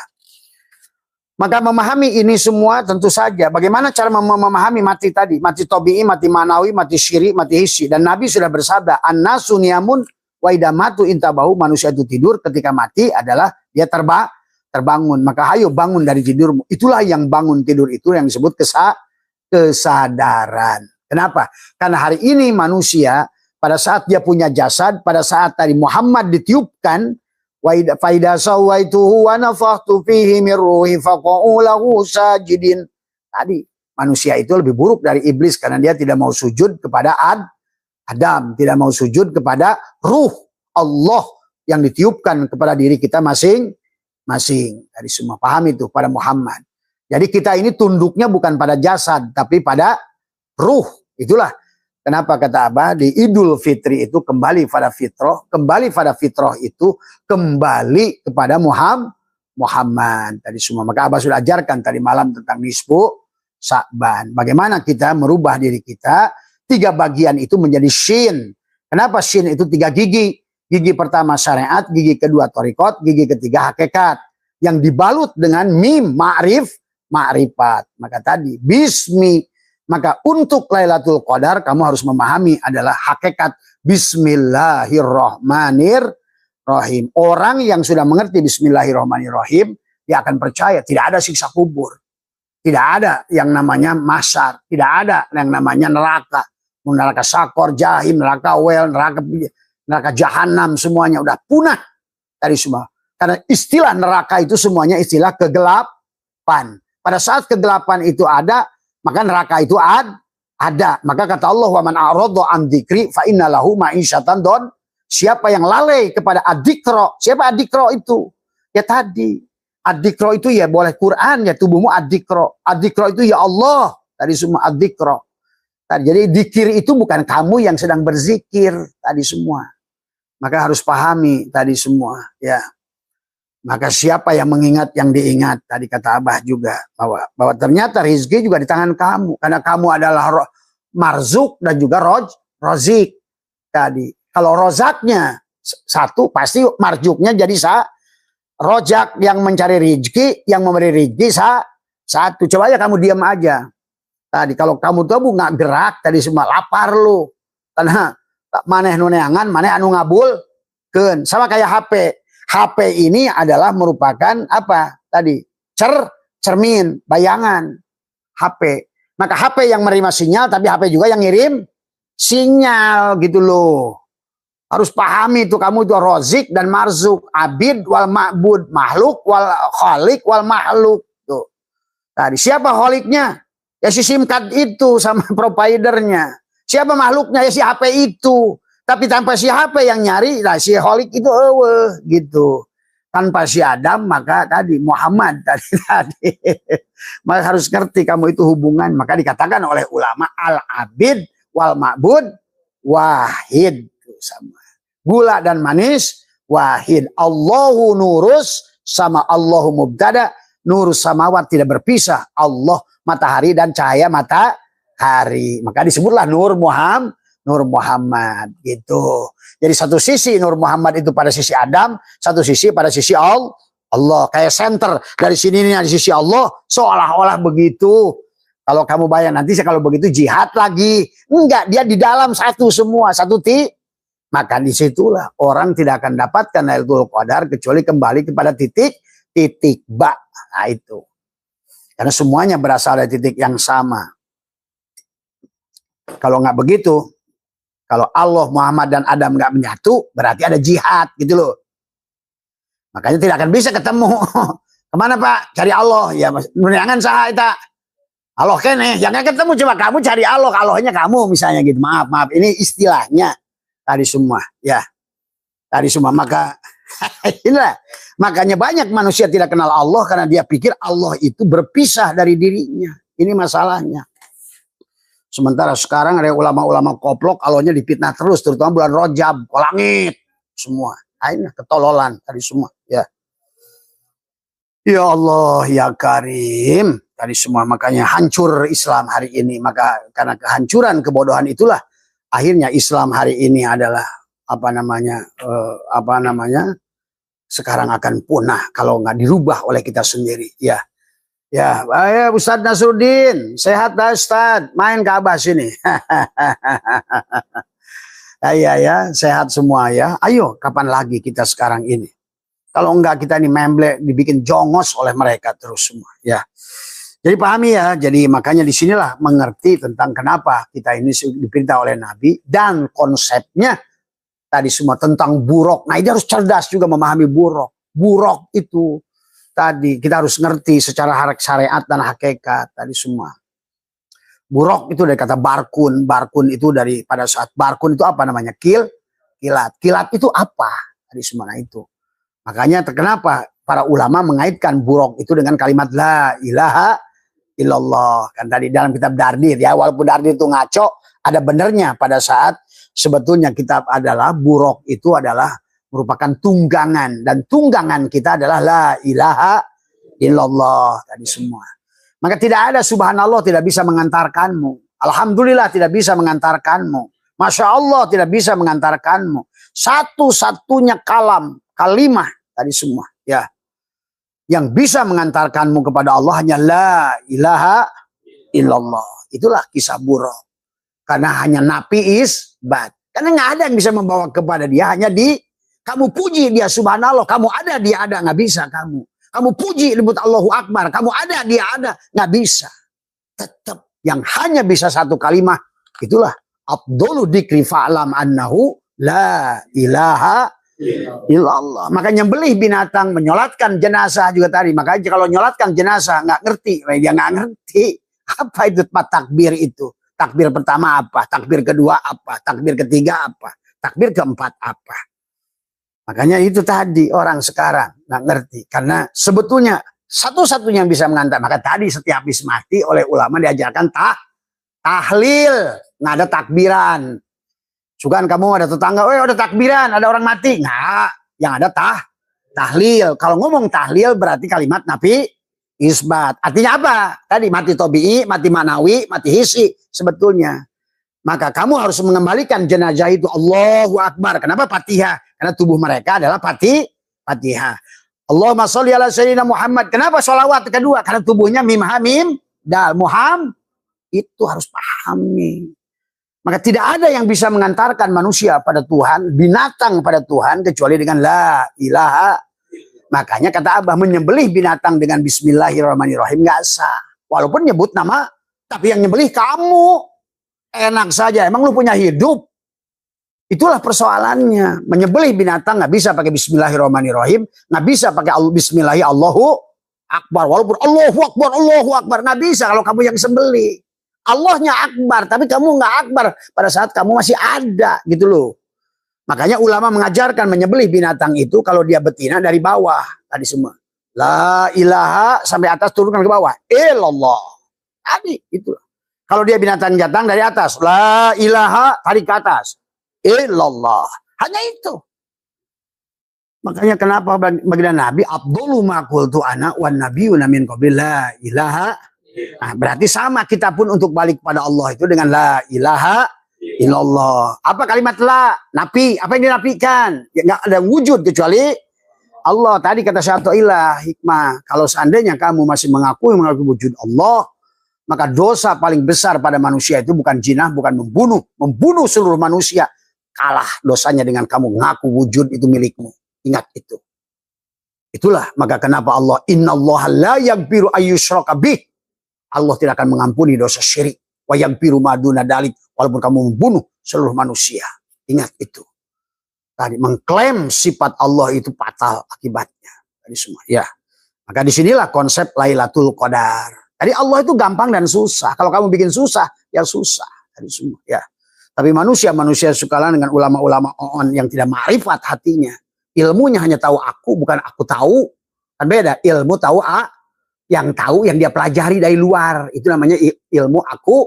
Maka memahami ini semua tentu saja. Bagaimana cara memahami mati tadi? Mati tabi'i, mati manawi, mati syiri, mati hissi. Dan Nabi sudah bersabda, an-nasu niyamun wa idamatu intabahu. Manusia itu tidur, ketika mati adalah dia terbangun. Maka ayo bangun dari tidurmu. Itulah yang bangun tidur itu yang disebut kesadaran. Kenapa? Karena hari ini manusia pada saat dia punya jasad, pada saat tadi Muhammad ditiupkan, wa faida sawaituhu wa nafakhtu fihi min ruhi faqa'u lahu sajidin. Tadi manusia itu lebih buruk dari iblis karena dia tidak mau sujud kepada Adam, tidak mau sujud kepada ruh Allah yang ditiupkan kepada diri kita masing-masing. Dari semua paham itu pada Muhammad. Jadi kita ini tunduknya bukan pada jasad, tapi pada ruh. Itulah kenapa kata Abah di Idul Fitri itu kembali pada fitrah. Kembali pada fitrah itu kembali kepada Muhammad tadi semua. Maka Abah sudah ajarkan tadi malam tentang nisfu Sa'ban. Bagaimana kita merubah diri kita. 3 bagian itu menjadi shin. Kenapa shin itu 3 gigi? Gigi pertama syariat, gigi kedua thariqat, gigi ketiga hakikat. Yang dibalut dengan mim, ma'rifat. Maka tadi bismi. Maka untuk Lailatul Qadar kamu harus memahami adalah hakikat Bismillahirrahmanirrahim. Orang yang sudah mengerti Bismillahirrahmanirrahim, dia akan percaya tidak ada siksa kubur. Tidak ada yang namanya masyar. Tidak ada yang namanya neraka. Neraka sakor, jahim, neraka wel, neraka jahanam, semuanya udah punah dari semua. Karena istilah neraka itu semuanya istilah kegelapan. Pada saat kegelapan itu ada, maka neraka itu ada. Maka kata Allah, wa man a'radha an dzikri fa inna lahu ma'isyatan don. Siapa yang lalai kepada adikro? Siapa adikro itu? Ya tadi. Adikro itu ya boleh Quran, ya tubuhmu adikro. Adikro itu ya Allah. Tadi semua adikro. Jadi dikir itu bukan kamu yang sedang berzikir. Tadi semua. Maka harus pahami tadi semua. Ya. Maka siapa yang mengingat yang diingat. Tadi kata Abah juga. Bahwa ternyata rizki juga di tangan kamu. Karena kamu adalah marzuk dan juga rozik. Tadi. Kalau rozaknya satu, pasti marjuknya jadi rojak yang mencari rizki, yang memberi rizki satu. Coba aja kamu diam aja. Tadi kalau kamu tuh nggak gerak, tadi semua lapar lu. Karena maneh nuneangan, maneh anu ngabul. Sama kayak HP. HP ini adalah merupakan apa? Tadi cermin, bayangan. HP. Maka HP yang menerima sinyal, tapi HP juga yang ngirim sinyal gitu loh. Harus pahami itu kamu itu rozik dan marzuk, abid wal ma'bud, makhluk wal khalik wal makhluk. Tuh. Tadi siapa khaliknya? Ya si SIM card itu sama providernya. Siapa makhluknya? Ya si HP itu. Tapi tanpa si HP yang nyari, nah si khalik itu gitu. Tanpa si Adam maka tadi Muhammad tadi. Maka harus ngerti kamu itu hubungan. Maka dikatakan oleh ulama al-abid wal ma'bud wahid. Sama gula dan manis wahid. Allahu nurus sama Allahu mubtada. Nurus samawat tidak berpisah. Allah matahari dan cahaya matahari. Maka disebutlah Nur Muhammad gitu. Jadi satu sisi Nur Muhammad itu pada sisi Adam, satu sisi pada sisi Allah. Kayak center dari sini nih di sisi Allah, seolah-olah begitu. Kalau kamu bayang nanti kalau begitu jihad lagi. Enggak, dia di dalam satu semua, satu maka disitulah orang tidak akan dapatkan Lailatul Qadar kecuali kembali kepada titik ba. Nah itu. Karena semuanya berasal dari titik yang sama. Kalau nggak begitu, kalau Allah, Muhammad, dan Adam nggak menyatu, berarti ada jihad gitu loh. Makanya tidak akan bisa ketemu. Kemana Pak? Cari Allah. Ya jangan salah itu. Allah kene, jangan ketemu coba kamu cari Allah. Allahnya kamu misalnya gitu. Maaf. Ini istilahnya. Tadi semua, ya. Tadi semua, maka inilah. Makanya banyak manusia tidak kenal Allah karena dia pikir Allah itu berpisah dari dirinya. Ini masalahnya. Sementara sekarang ada ulama-ulama koplok, Allahnya dipitnah terus, terutama bulan Rajab, kolangit, semua. Ini ketololan tadi semua, ya. Ya Allah, ya Karim. Tadi semua, makanya hancur Islam hari ini. Maka karena kehancuran, kebodohan itulah akhirnya Islam hari ini adalah apa namanya sekarang akan punah kalau nggak dirubah oleh kita sendiri. Ya Ustadz Nasruddin, sehat dah Ustadz, main ke Abah sini. ya sehat semua ya. Ayo kapan lagi kita sekarang ini? Kalau enggak kita ini memble dibikin jongos oleh mereka terus semua ya. Jadi pahami ya, jadi makanya disinilah mengerti tentang kenapa kita ini diperintah oleh Nabi dan konsepnya tadi semua tentang buruk. Nah ini harus cerdas juga memahami buruk. Buruk itu tadi kita harus ngerti secara syariat dan hakikat tadi semua. Buruk itu dari kata barkun. Barkun itu dari pada saat barkun itu apa namanya? Kilat. Kilat itu apa? Tadi semua nah itu. Makanya kenapa para ulama mengaitkan buruk itu dengan kalimat la ilaha illallah. Kan tadi dalam kitab Dardir ya, walaupun Dardir itu ngaco, ada benernya pada saat sebetulnya kitab adalah buruk itu adalah merupakan tunggangan, dan tunggangan kita adalah la ilaha illallah tadi semua. Maka tidak ada subhanallah tidak bisa mengantarkanmu, alhamdulillah tidak bisa mengantarkanmu, masya Allah tidak bisa mengantarkanmu. Satu-satunya kalimah tadi semua ya yang bisa mengantarkanmu kepada Allah hanya la ilaha illallah. Itulah kisah buruk. Karena hanya napi isbat. Karena nggak ada yang bisa membawa kepada dia, hanya kamu puji dia subhanallah, kamu ada dia ada, nggak bisa kamu. Kamu puji disebut Allahu Akbar, kamu ada dia ada, nggak bisa. Tetap yang hanya bisa satu kalimat, itulah afdhalu dzikri fa'lam annahu la ilaha illallah. Makanya nyembelih binatang, menyolatkan jenazah juga tadi. Makanya kalau nyolatkan jenazah nggak ngerti, dia nggak ngerti apa itu takbir itu. Takbir pertama apa? Takbir kedua apa? Takbir ketiga apa? Takbir keempat apa? Makanya itu tadi orang sekarang nggak ngerti. Karena sebetulnya satu-satunya yang bisa mengantar. Maka tadi setiap habis mati oleh ulama diajarkan tahlil, nggak ada takbiran. Sukan kamu ada tetangga, ada takbiran, ada orang mati. Nggak, yang ada tahlil. Kalau ngomong tahlil berarti kalimat nafi isbat. Artinya apa? Tadi mati tobi'i, mati manawi, mati hisi sebetulnya. Maka kamu harus mengembalikan jenazah itu Allahu Akbar. Kenapa Fatihah? Karena tubuh mereka adalah Fatihah. Allahumma sholli ala sayyidina Muhammad. Kenapa sholawat kedua? Karena tubuhnya mim hamim dal Muhammad. Itu harus pahami. Maka tidak ada yang bisa mengantarkan manusia pada Tuhan, binatang pada Tuhan, kecuali dengan la ilaha. Makanya kata Abah, menyembelih binatang dengan bismillahirrahmanirrahim nggak sah. Walaupun nyebut nama, tapi yang nyembelih kamu. Enak saja, emang lu punya hidup? Itulah persoalannya. Menyembelih binatang nggak bisa pakai bismillahirrahmanirrahim, nggak bisa pakai bismillahi Allahu Akbar. Walaupun Allahu Akbar, nggak bisa kalau kamu yang sembelih. Allahnya akbar, tapi kamu nggak akbar pada saat kamu masih ada gitu loh. Makanya ulama mengajarkan menyembelih binatang itu kalau dia betina dari bawah tadi semua. La ilaha sampai atas turunkan ke bawah. Illallah. Tadi itu. Kalau dia binatang jantan dari atas. La ilaha tarik ke atas. Illallah. Hanya itu. Makanya kenapa baginda Nabi afdhalu ma qultu ana wan nabiyuna min qabli la ilaha. Nah, berarti sama kita pun untuk balik kepada Allah itu dengan la ilaha illallah. Apa kalimat la? Napi. Apa yang dinafikan? Ya, nggak ada wujud kecuali Allah. Tadi kata Syaikhullah hikmah. Kalau seandainya kamu masih mengakui wujud Allah, maka dosa paling besar pada manusia itu bukan jinah, bukan membunuh. Membunuh seluruh manusia. Kalah dosanya dengan kamu ngaku wujud itu milikmu. Ingat itu. Itulah maka kenapa Allah innallaha la yaghfiru ayyushraka bih. Allah tidak akan mengampuni dosa syirik. Wa yaghfiru ma duna dzalik, walaupun kamu membunuh seluruh manusia. Ingat itu. Tadi mengklaim sifat Allah itu fatal akibatnya. Tadi semua ya. Maka disinilah konsep Lailatul Qadar. Tadi Allah itu gampang dan susah. Kalau kamu bikin susah, ya susah. Tadi semua ya. Tapi manusia suka dengan ulama-ulama on yang tidak ma'rifat hatinya. Ilmunya hanya tahu aku, bukan aku tahu. Kan beda. Ilmu tahu yang tahu yang dia pelajari dari luar. Itu namanya ilmu aku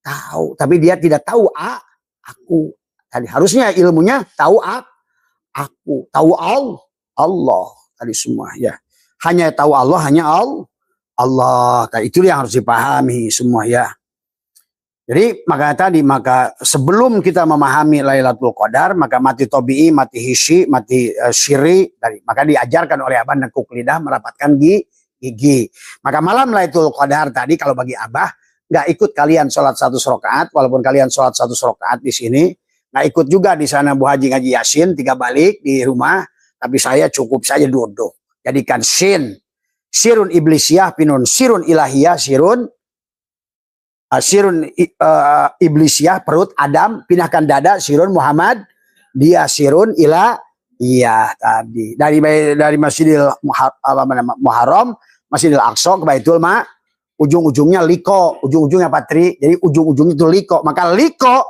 tahu. Tapi dia tidak tahu aku. Tadi harusnya ilmunya tahu aku. Tahu Allah. Tadi semua ya. Hanya tahu Allah, hanya Allah. Tadi itu yang harus dipahami semua ya. Jadi maka sebelum kita memahami Lailatul Qadar, maka mati tobi'i, mati hisi, mati syiri. Tadi, maka diajarkan oleh Abah nekuk lidah merapatkan gigi. Maka malam Lailatul Qadar tadi kalau bagi Abah nggak ikut kalian sholat 1 rakaat, walaupun kalian sholat 1 rakaat di sini, nggak ikut juga di sana Bu Haji ngaji Yasin 3 balik di rumah, tapi saya cukup saja duduk. Jadikan sirun iblisiyah pinun sirun ilahiyah sirun iblisiyah perut Adam, pindahkan dada sirun Muhammad, dia sirun ilahiyah tadi dari Masjidil Muharram, Masjidil Aqsa ke Baitul ujung-ujungnya liko, ujung-ujungnya patri, jadi ujung-ujungnya itu liko. Maka liko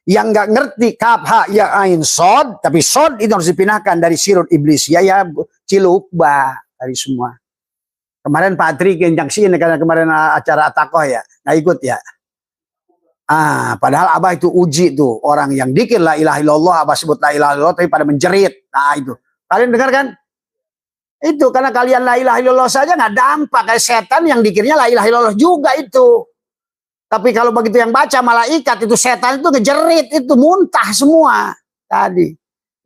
yang nggak ngerti kaf ha ya ain sod, tapi sod itu harus dipindahkan dari sirun iblis ya cilukba tadi semua. Kemarin Pak Tri kencangsin karena kemarin acara Atakoh ya, nggak ikut ya. Padahal Abah itu uji tuh orang yang dikir la ilaha illallah, Abah sebut la ilaha illallah tapi pada menjerit. Nah itu, kalian dengar kan? Itu karena kalian la ilaha illallah saja nggak dampak, kayak setan yang dikirnya la ilaha illallah juga itu. Tapi kalau begitu yang baca malaikat itu setan itu ngejerit, itu muntah semua. Tadi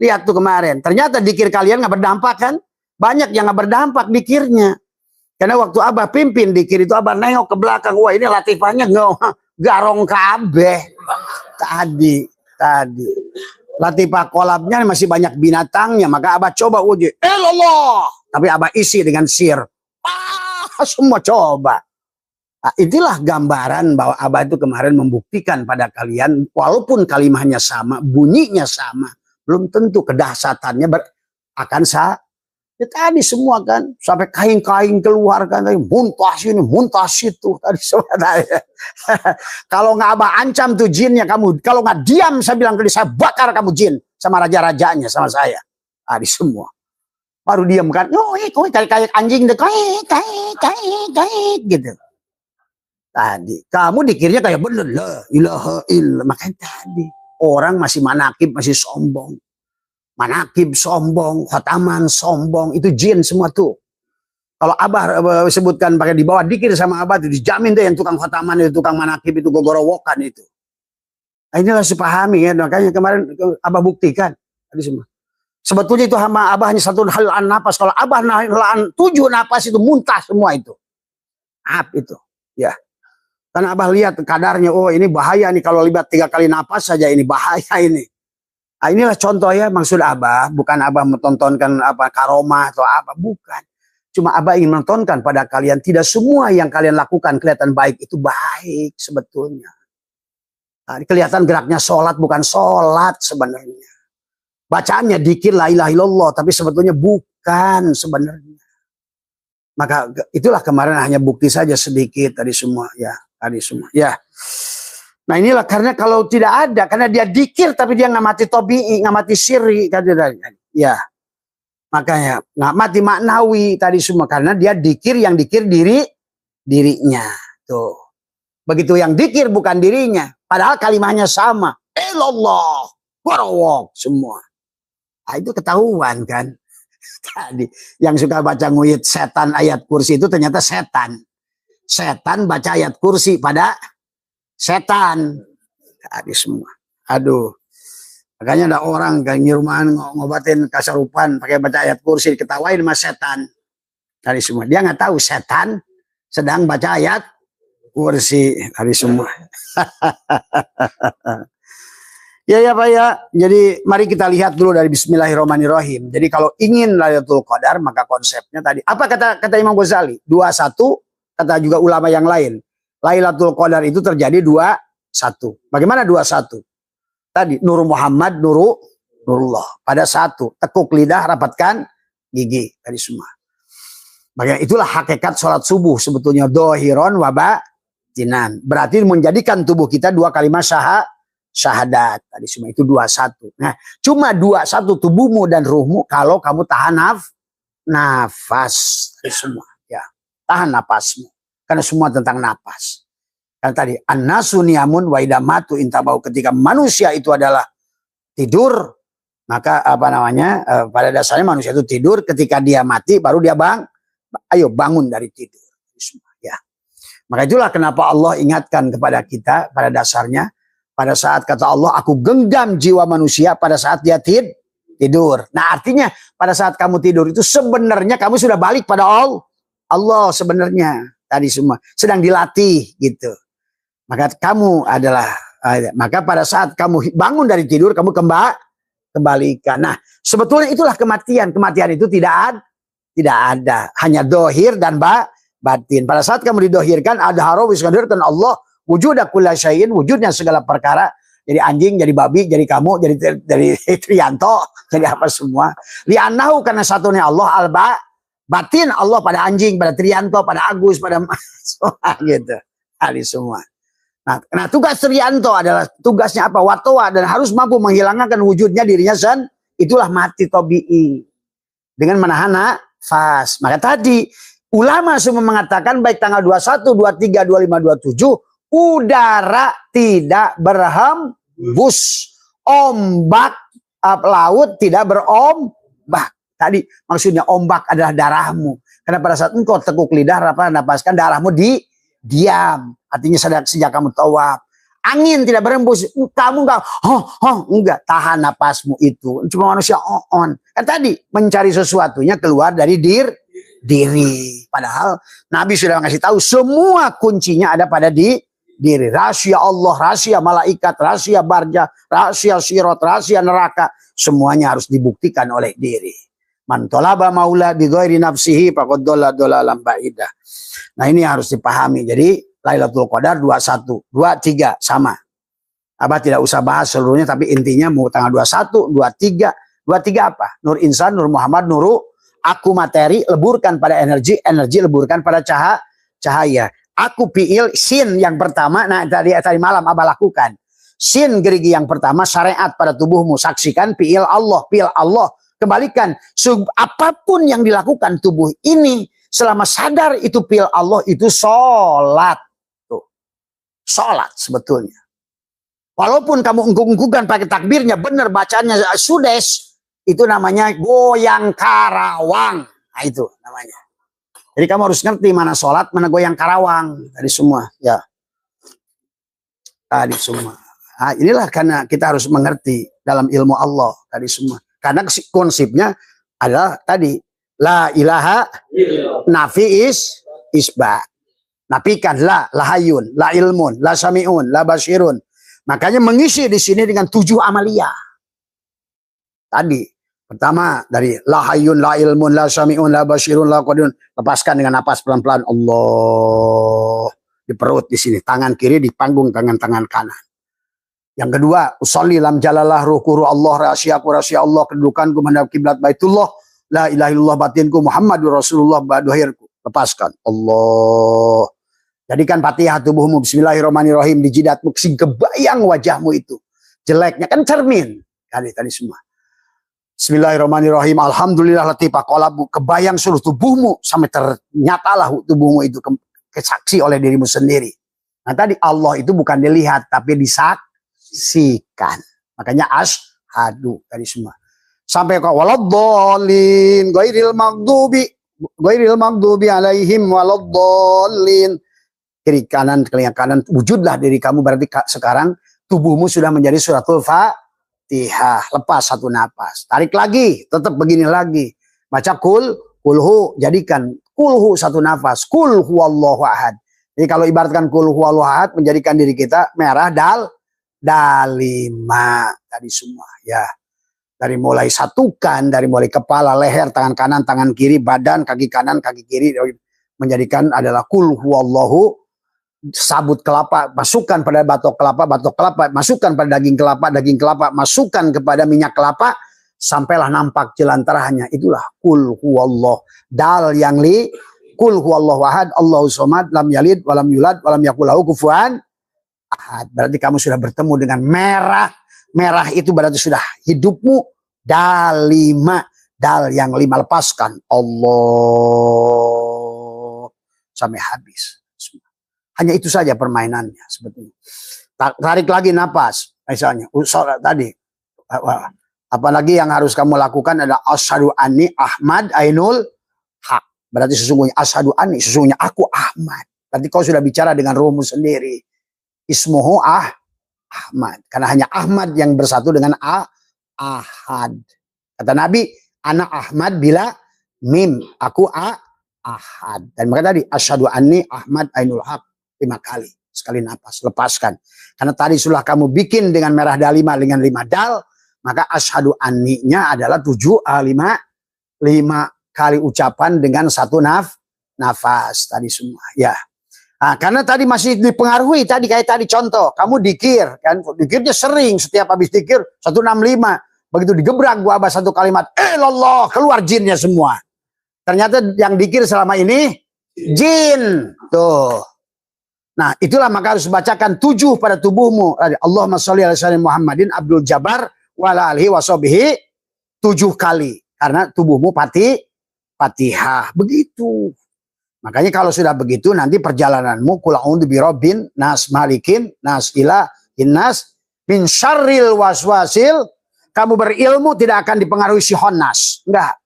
lihat tuh kemarin, ternyata dikir kalian nggak berdampak kan? Banyak yang nggak berdampak dikirnya. Karena waktu Abah pimpin dikir itu Abah nengok ke belakang, wah ini latifahnya garong kabeh. Tadi latifah kolabnya masih banyak binatangnya, maka Abah coba uji. Allah, tapi Abah isi dengan sir. Semua coba. Nah, itilah gambaran bahwa Abah itu kemarin membuktikan pada kalian, walaupun kalimahnya sama, bunyinya sama, belum tentu kedahsyatannya akan sama. Ya tadi semua kan, sampai kain-kain keluar kan, muntah sini, muntah situ. Tadi semua. Kalau nggak Abah ancam tuh jinnya kamu, kalau nggak diam saya bilang ke dia, saya bakar kamu jin sama raja-rajanya sama saya. Tadi semua. Baru diam kan, kayak anjing deh, kayak gitu. Tadi kamu dikirnya kayak bener lah, ilaha illallah. Makanya tadi orang masih manakib, masih sombong. Manakib sombong, khotaman sombong, itu jin semua tuh. Kalau Abah sebutkan pakai di bawah dikir sama Abah itu dijamin deh yang tukang khotaman itu, tukang manakib itu, gogorowokan itu. Nah, inilah sepahami ya, makanya kemarin Abah buktikan tadi semua. Sebetulnya itu sama Abah hanya satu halaan napas. Kalau Abah halaan 7 napas itu muntah semua itu. Itu, ya. Karena Abah lihat kadarnya, oh ini bahaya nih kalau libat 3 kali napas saja ini bahaya ini. Nah, inilah contoh ya, maksud Abah, bukan Abah menontonkan apa karomah atau apa, bukan. Cuma Abah ingin menontonkan pada kalian, tidak semua yang kalian lakukan kelihatan baik, itu baik sebetulnya. Nah, kelihatan geraknya sholat, bukan sholat sebenarnya. Bacaannya dikir la ilaha illallah, tapi sebetulnya bukan sebenarnya. Maka itulah kemarin hanya bukti saja sedikit tadi semua, ya. Tadi semua, ya. Nah inilah karena kalau tidak ada, karena dia dikir tapi dia nggak mati tobi'i, nggak mati siri, ya. Makanya nggak mati maknawi tadi semua karena dia dikir yang dikir dirinya. Tuh. Begitu yang dikir bukan dirinya, padahal kalimahnya sama. Ilallah, warawak semua. Nah, itu ketahuan kan. Tadi yang suka baca nguyit setan ayat kursi itu ternyata setan. Setan baca ayat kursi pada setan. Tadi semua. Aduh. Makanya ada orang kayak nyiruman ngobatin kasarupan pakai baca ayat kursi diketawain sama setan. Tadi semua. Dia nggak tahu setan sedang baca ayat kursi. Tadi semua. Ya Pak ya. Jadi mari kita lihat dulu dari Bismillahirrahmanirrahim. Jadi kalau ingin Lailatul Qadar maka konsepnya tadi. Apa kata Imam Ghazali? 21 kata juga ulama yang lain. Lailatul Qadar itu terjadi 21. Bagaimana 21? Tadi Nur Muhammad, Nurullah. Pada 1, tekuk lidah, rapatkan gigi. Tadi semua. Bagaimana itulah hakikat sholat subuh sebetulnya. Dohiron wabatinan. Berarti menjadikan tubuh kita 2 kalimat syahadat. Tadi semua itu 21. Nah, cuma 21 tubuhmu dan ruhmu kalau kamu tahan nafas. Tadi semua. Ya, tahan nafasmu. Karena semua tentang napas. Kan tadi an-nasu niyamun wa idamatu intabau, ketika manusia itu adalah tidur, maka apa namanya? Pada dasarnya manusia itu tidur, ketika dia mati baru dia bangun dari tidur. Ya. Maka itulah kenapa Allah ingatkan kepada kita pada dasarnya pada saat kata Allah, aku genggam jiwa manusia pada saat dia tidur. Nah, artinya pada saat kamu tidur itu sebenarnya kamu sudah balik pada Allah sebenarnya. Tadi semua sedang dilatih gitu. Maka kamu adalah maka pada saat kamu bangun dari tidur kamu kembalikan. Nah, sebetulnya itulah kematian. Kematian itu tidak ada, hanya dohir dan batin. Pada saat kamu didohirkan ada harawis dan Allah wujuda kulla syai'in, wujudnya segala perkara. Jadi anjing, jadi babi, jadi kamu, jadi Trianto, jadi apa semua. Li'annahu karena satunya Allah batin Allah pada anjing, pada Trianto, pada Agus, pada gitu. Hari semua. Nah, tugas Trianto adalah tugasnya apa? Watoa, dan harus mampu menghilangkan wujudnya dirinya itulah mati tobi'i. Dengan menahan nafas. Maka tadi ulama semua mengatakan baik tanggal 21, 23, 25, 27 udara tidak berhembus. Ombak laut tidak berombak. Tadi maksudnya ombak adalah darahmu. Karena pada saat engkau tekuk lidah, napaskan darahmu diam. Artinya sejak kamu tawaf. Angin tidak berembus, kamu enggak tahan napasmu itu. Cuma manusia on. Kan tadi mencari sesuatunya keluar dari diri. Padahal Nabi sudah ngasih tahu semua kuncinya ada pada diri. Rahasia Allah, rahasia malaikat, rahasia barja, rahasia sirat, rahasia neraka. Semuanya harus dibuktikan oleh diri. Man talaba maula bi ghairi nafsihi faqad dhalla dhalalan ba'idah. Nah ini harus dipahami. Jadi Lailatul Qadar 21, 23 sama. Abah tidak usah bahas seluruhnya, tapi intinya mau tanggal 21, 23. 23 apa? Nur insan, nur Muhammad, nuru, aku materi, leburkan pada energi, energi leburkan pada cahaya. Aku fiil, sin yang pertama, nah tadi malam Abah lakukan. Sin gerigi yang pertama, syariat pada tubuhmu, saksikan fiil Allah, kembalikan. Apapun yang dilakukan tubuh ini, selama sadar itu fiil Allah, itu sholat. Sholat sebetulnya. Walaupun kamu engkung-engkukan pakai takbirnya, benar bacanya sudes, itu namanya goyang karawang. Nah itu namanya. Jadi kamu harus ngerti mana sholat, mana goyang karawang. Tadi semua. Ya. Tadi semua. Nah, inilah karena kita harus mengerti dalam ilmu Allah. Tadi semua. Karena konsepnya adalah tadi. La ilaha nafi isbat. Nafikan la hayun, la ilmun, la sami'un, la basirun. Makanya mengisi di sini dengan 7 amalia. Tadi pertama dari la hayun, la ilmun, la sami'un, la basirun, la qadirun. Lepaskan dengan napas pelan-pelan. Allah di perut di sini, tangan kiri di panggung tangan kanan. Yang kedua, usolli lam jalalah ruku Allah rahasia Allah kedudukanku menghadap kiblat Baitullah. La ilaha illallah batinku Muhammadur Rasulullah baduhirku. Lepaskan Allah. Jadikan Fatihah tubuhmu bismillahirrahmanirrahim di jidatmu, sing kebayang wajahmu itu. Jeleknya kan cermin. Tadi semua. Bismillahirrahmanirrahim. Alhamdulillah latifah qalabu, kebayang seluruh tubuhmu sampai ternyatalah tubuhmu itu kesaksi oleh dirimu sendiri. Nah tadi Allah itu bukan dilihat tapi disaksikan. Makanya asyhadu tadi semua. Sampai ke waladhdallin ghairil maghdubi alaihim waladhdallin. Kiri kanan, telinga kanan, wujudlah diri kamu. Berarti sekarang tubuhmu sudah menjadi suratul Fatihah. Lepas satu napas. Tarik lagi, tetap begini lagi. Baca kulhu, jadikan kulhu satu nafas. Kul huwallahu ahad. Jadi kalau ibaratkan kul huwallahu ahad, menjadikan diri kita merah dalima. Tadi semua ya. Dari mulai satukan, dari mulai kepala, leher, tangan kanan, tangan kiri, badan, kaki kanan, kaki kiri. Menjadikan adalah kul huwallahu. Sabut kelapa masukkan pada batok kelapa masukkan pada daging kelapa masukkan kepada minyak kelapa sampailah nampak jelantaranya. Itulah kul huwallah. Dal yang kul huwallahu ahad Allahus somad lam yalid walam yulad walam yakul lahu kufuwan ahad. Berarti kamu sudah bertemu dengan merah itu berarti sudah hidupmu dalima. Dal yang 5 lepaskan Allah sampai habis. Hanya itu saja permainannya sebetulnya. Tarik lagi napas. Misalnya, tadi. Apalagi yang harus kamu lakukan adalah asyhadu anni Ahmad ainul haq. Berarti sesungguhnya asyhadu anni, sesungguhnya aku Ahmad. Berarti kau sudah bicara dengan rohmu sendiri. Ismuhu Ahmad. Karena hanya Ahmad yang bersatu dengan Ahad. Kata Nabi, ana Ahmad bila mim. Aku Ahad. Dan maka tadi asyhadu anni Ahmad ainul haq. 5 kali. Sekali napas. Lepaskan. Karena tadi sudah kamu bikin dengan merah dalima dengan 5 dal. Maka asyhadu anni-nya adalah 5 kali ucapan dengan 1 nafas. Tadi semua. Ya. Nah, karena tadi masih dipengaruhi. Tadi kayak tadi contoh. Kamu dikir. Kan? Dikirnya sering. Setiap habis dikir. 165. Begitu digebrak gua abah 1 kalimat. Allah. Keluar jinnya semua. Ternyata yang dikir selama ini. Jin. Tuh. Nah itulah maka harus bacakan 7 pada tubuhmu. Allahumma sholli ala sayyidina Muhammadin Abdul Jabbar wa ala alihi wa sahbihi 7 kali. Karena tubuhmu Fatihah. Fatihah. Begitu. Makanya kalau sudah begitu nanti perjalananmu qul a'udzu birabbin nas, malikin nas, ilahin nas, min syarril waswasil. Kamu berilmu tidak akan dipengaruhi si Honnas. Enggak.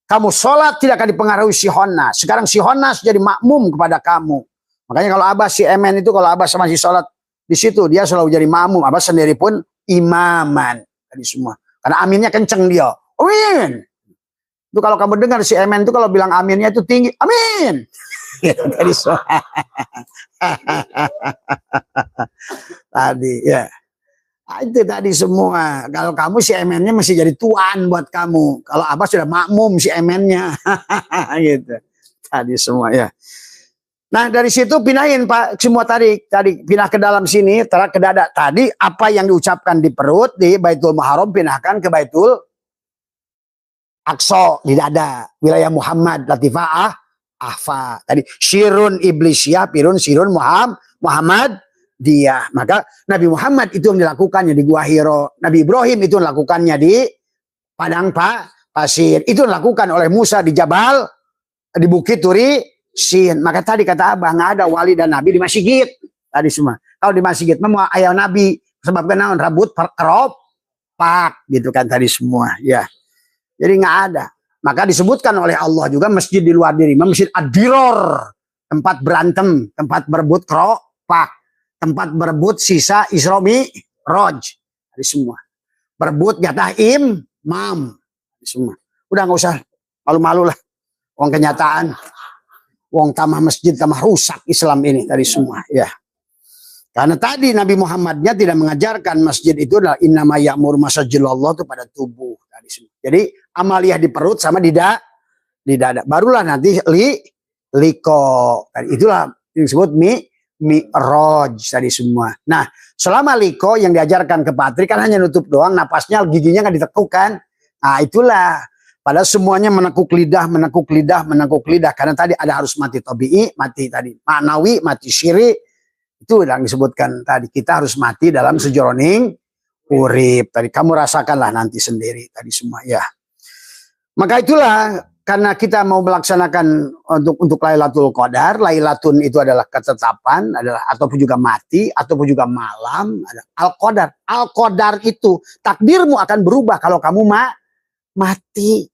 Kamu sholat tidak akan dipengaruhi si Honnas. Sekarang si Honnas jadi makmum kepada kamu. Makanya kalau Abah si Emen itu kalau Abah masih sholat di situ dia selalu jadi makmum. Abah sendiri pun imaman. Tadi semua. Karena aminnya kenceng dia. Amin. Itu kalau kamu dengar si Emen itu kalau bilang aminnya itu tinggi. Amin. Tadi semua. Tadi ya. Nah, itu tadi semua. Kalau kamu si emennya masih jadi tuan buat kamu. Kalau Abah sudah makmum si emennya. Gitu. Tadi semua ya. Nah dari situ pindahin Pak. Semua tadi pindah ke dalam sini. Ke dada. Tadi apa yang diucapkan di perut. Di Baitul Muharram pinahkan ke Baitul Aqsa. Di dada. Wilayah Muhammad. Latifah ahfa. Tadi Syirun Iblisiyah. Pirun Syirun Muhammad. Dia, maka Nabi Muhammad itu yang dilakukannya di Gua Hiro, Nabi Ibrahim itu melakukannya di padang pasir, itu dilakukan oleh Musa di Jabal, di Bukit Turi Sin. Maka tadi kata Abah nggak ada wali dan Nabi di masjid tadi semua. Kalau di masjid mau ayah Nabi sebab kenal rambut kerop pak gitu kan tadi semua ya. Jadi nggak ada. Maka disebutkan oleh Allah juga masjid di luar diri, masjid Ad-Diror, tempat berantem, tempat berebut keropak. Tempat berebut sisa Isra Mi'raj. Ini semua. Berebut jatah imam. Ini semua. Udah nggak usah malu-malu lah. Wong kenyataan. Wong tamah masjid tamah rusak Islam ini tadi semua. Ya. Karena tadi Nabi Muhammadnya tidak mengajarkan masjid itu adalah innama ya'mur masajidallah itu pada tubuh. Tadi semua. Jadi amaliyah di perut sama di dada. Barulah nanti liko. Itulah yang disebut Mi'raj tadi semua. Nah, selama liko yang diajarkan ke Patri kan hanya nutup doang, napasnya giginya nggak ditekuk kan. Nah, itulah. Padahal semuanya menekuk lidah. Karena tadi ada harus mati tabi'i, mati tadi ma'nawi, mati syiri. Itu yang disebutkan tadi. Kita harus mati dalam sejroning urip. Tadi kamu rasakanlah nanti sendiri tadi semua ya. Maka itulah. Karena kita mau melaksanakan untuk Lailatul Qadar, Lailatun itu adalah ketetapan, adalah ataupun juga mati, ataupun juga malam, ada Al-Qadar. Al-Qadar itu takdirmu akan berubah kalau kamu mati.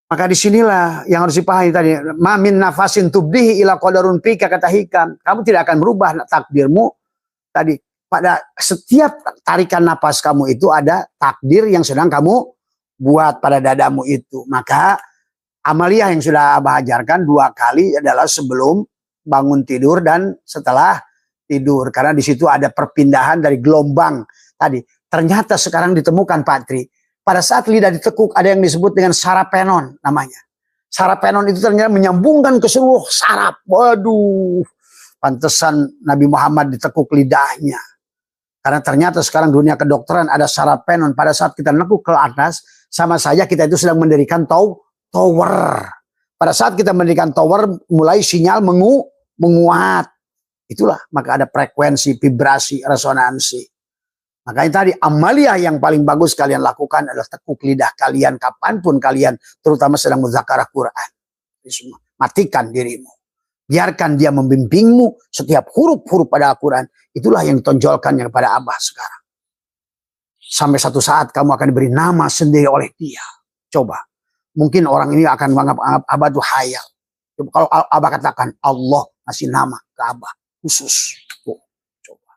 Maka disinilah yang harus dipahami tadi, ma min nafasin tubdihi ila qadarun fika kata Hikam. Kamu tidak akan berubah takdirmu tadi pada setiap tarikan napas kamu itu ada takdir yang sedang kamu buat pada dadamu itu. Maka amaliyah yang sudah Abah ajarkan 2 kali adalah sebelum bangun tidur dan setelah tidur. Karena di situ ada perpindahan dari gelombang tadi. Ternyata sekarang ditemukan Pak Tri. Pada saat lidah ditekuk ada yang disebut dengan sarapenon namanya. Sarapenon itu ternyata menyambungkan ke seluruh saraf. Waduh. Pantesan Nabi Muhammad ditekuk lidahnya. Karena ternyata sekarang dunia kedokteran ada sarapenon. Pada saat kita nekuk ke atas, sama saja kita itu sedang mendirikan tower. Pada saat kita mendirikan tower, mulai sinyal menguat. Itulah, maka ada frekuensi, vibrasi, resonansi. Makanya tadi amaliyah yang paling bagus kalian lakukan adalah tekuk lidah kalian kapanpun kalian, terutama sedang muzakarah Quran. Matikan dirimu. Biarkan dia membimbingmu setiap huruf-huruf pada Al-Quran. Itulah yang ditonjolkan kepada Abah sekarang. Sampai satu saat kamu akan diberi nama sendiri oleh dia. Coba. Mungkin orang ini akan menganggap Abah itu hayal. Kalau Abah katakan Allah ngasih nama ke Abah khusus. Coba.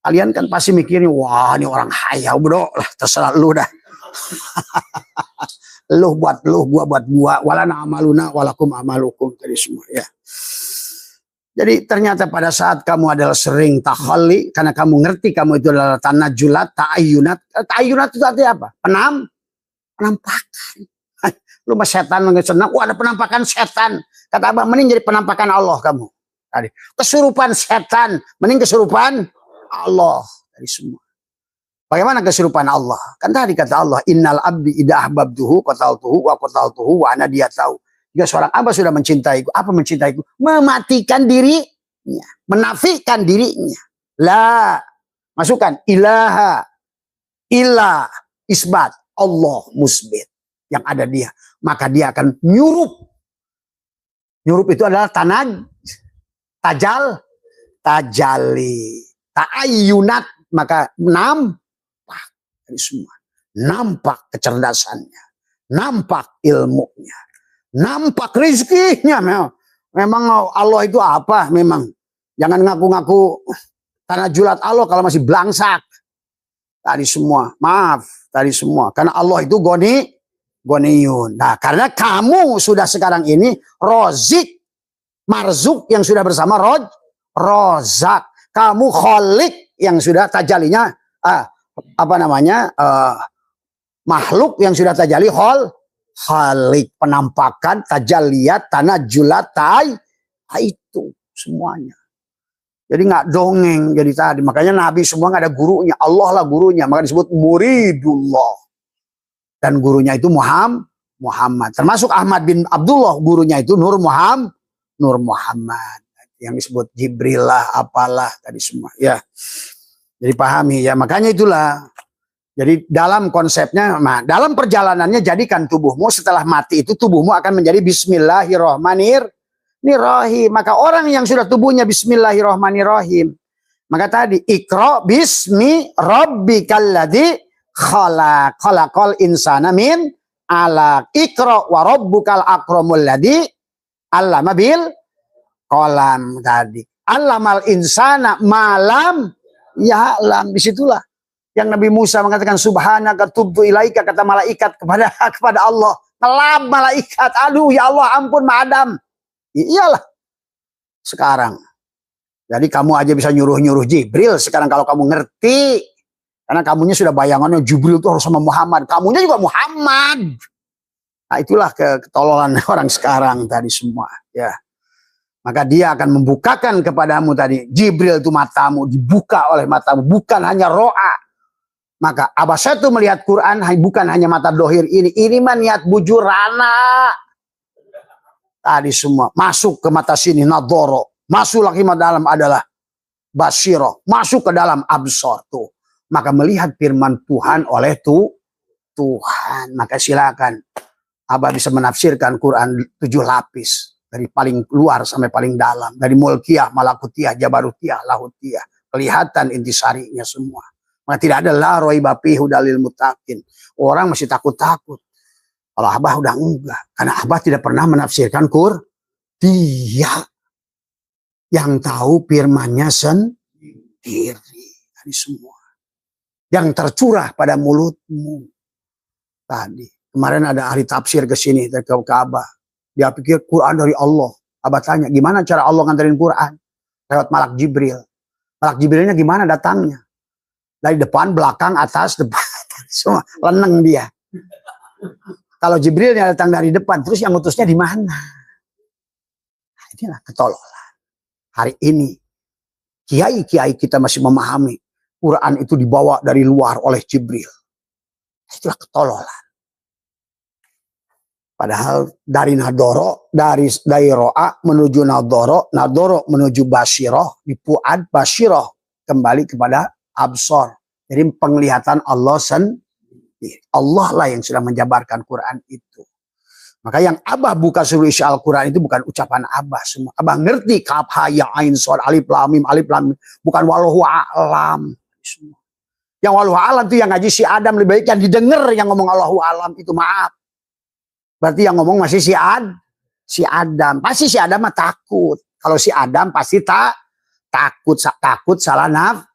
Kalian kan pasti mikirnya, wah ini orang hayal bro. Lah terserah lu dah. Lu buat lu, gua buat gua. Walana amaluna walakum amalukum. Tadi semua ya. Jadi ternyata pada saat kamu adalah sering takhalli, karena kamu ngerti kamu itu adalah tanajulat, ta'ayunat. Ta'ayunat itu artinya apa? Penampakan. Lu mah setan nggak senang. Wah ada penampakan setan. Kata Abah, mending jadi penampakan Allah kamu. Tadi kesurupan setan, mending kesurupan Allah. Tadi semua. Bagaimana kesurupan Allah? Kan tadi kata Allah, innal abdi idha ahbabtuhu qataltuhu wa qataltuhu wa ana dia tahu. Jika seorang Abah sudah mencintaiku, apa mencintaiku? Mematikan dirinya, menafikan dirinya. La, masukkan ilaha, ilah, isbat, Allah musbit. yang ada dia. Maka dia akan nyurup. Nyurup itu adalah tajali, ta'ayyunat, maka nampak dari semua. Nampak kecerdasannya, nampak ilmunya, nampak rizkinya. Memang Allah itu apa? Memang jangan ngaku-ngaku tanah julat Allah kalau masih belangsak. Tadi semua, maaf, tadi semua. Karena Allah itu goniyun. Nah, karena kamu sudah sekarang ini rozik, marzuk yang sudah bersama rozak. Kamu kholik yang sudah tajalinya, makhluk yang sudah tajali khalik. Penampakan, tajaliyat, tanajulat, itu semuanya. Jadi nggak dongeng jadi tadi. Makanya Nabi semua nggak ada gurunya. Allah lah gurunya. Maka disebut muridullah. Dan gurunya itu Muhammad. Termasuk Ahmad bin Abdullah. Gurunya itu Nur Muhammad. Yang disebut Jibril lah, apalah tadi semua. Ya. Jadi pahami ya. Makanya itulah. Jadi dalam konsepnya, dalam perjalanannya jadikan tubuhmu setelah mati itu tubuhmu akan menjadi Bismillahirrahmanirrahim. Maka orang yang sudah tubuhnya Bismillahirrahmanirrahim, maka tadi Iqra bismi rabbikalladzi khalaqal insana min alaq. Iqra wa rabbukal akramul ladzi 'allama bil qalam tadi. 'Allamal insana malam ya'lam. Disitulah yang Nabi Musa mengatakan subhanaka tubtu ilaika, kata malaikat kepada Allah. Ngelap malaikat, aduh ya Allah ampun Adam. Iyalah sekarang. Jadi kamu aja bisa nyuruh-nyuruh Jibril sekarang kalau kamu ngerti. Karena kamunya sudah bayangannya Jibril itu harus sama Muhammad. Kamunya juga Muhammad. Nah itulah ketololan orang sekarang tadi semua. Ya. Maka dia akan membukakan kepadamu tadi. Jibril itu matamu, dibuka oleh matamu. Bukan hanya ro'a. Maka abasatu melihat Quran bukan hanya mata dohir ini. Ini mah niat bujurana. Tadi semua masuk ke mata sini nadoro, masuk lagi ke dalam adalah basiro, masuk ke dalam absor tuh. Maka melihat firman Tuhan oleh Tuhan. Maka silakan Abah bisa menafsirkan Quran 7 lapis dari paling luar sampai paling dalam, dari mulkiyah, malakutiyah, jabarutiyah, lahutiyah, kelihatan intisarinya semua. Maka tidak ada la raiba fihi hudalil muttaqin. Orang masih takut-takut. Kalau Abah udah enggak. Karena Abah tidak pernah menafsirkan dia yang tahu firmannya sendiri. Tadi semua. Yang tercurah pada mulutmu. Tadi. Kemarin ada ahli tafsir ke sini. Ke Abah. Dia pikir Quran dari Allah. Abah tanya, gimana cara Allah nganterin Quran? Lewat Malak Jibril. Malak Jibrilnya gimana datangnya? Dari depan, belakang, atas, depan. Semua leneng dia. Kalau Jibrilnya datang dari depan, terus yang ngutusnya di mana? Nah, inilah ketololan. Hari ini, kiai-kiai kita masih memahami Quran itu dibawa dari luar oleh Jibril. Itulah ketololan. Padahal dari nadoro, dari ro'a menuju nadoro menuju basyiroh, di pu'ad basyiroh kembali kepada absor. Jadi penglihatan Allah sendiri. Allah lah yang sudah menjabarkan Quran itu. Maka yang Abah buka seluruh isi Al-Quran itu bukan ucapan Abah semua. Abah ngerti kaf ha ya ain shad alif lam mim, bukan wallahu a'lam semua. Yang wallahu a'lam itu yang ngaji si Adam, lebih baik yang didengar yang ngomong Allahu a'lam itu, maaf. Berarti yang ngomong masih si Adam. Pasti si Adam mah takut. Kalau si Adam pasti takut salah nafsu.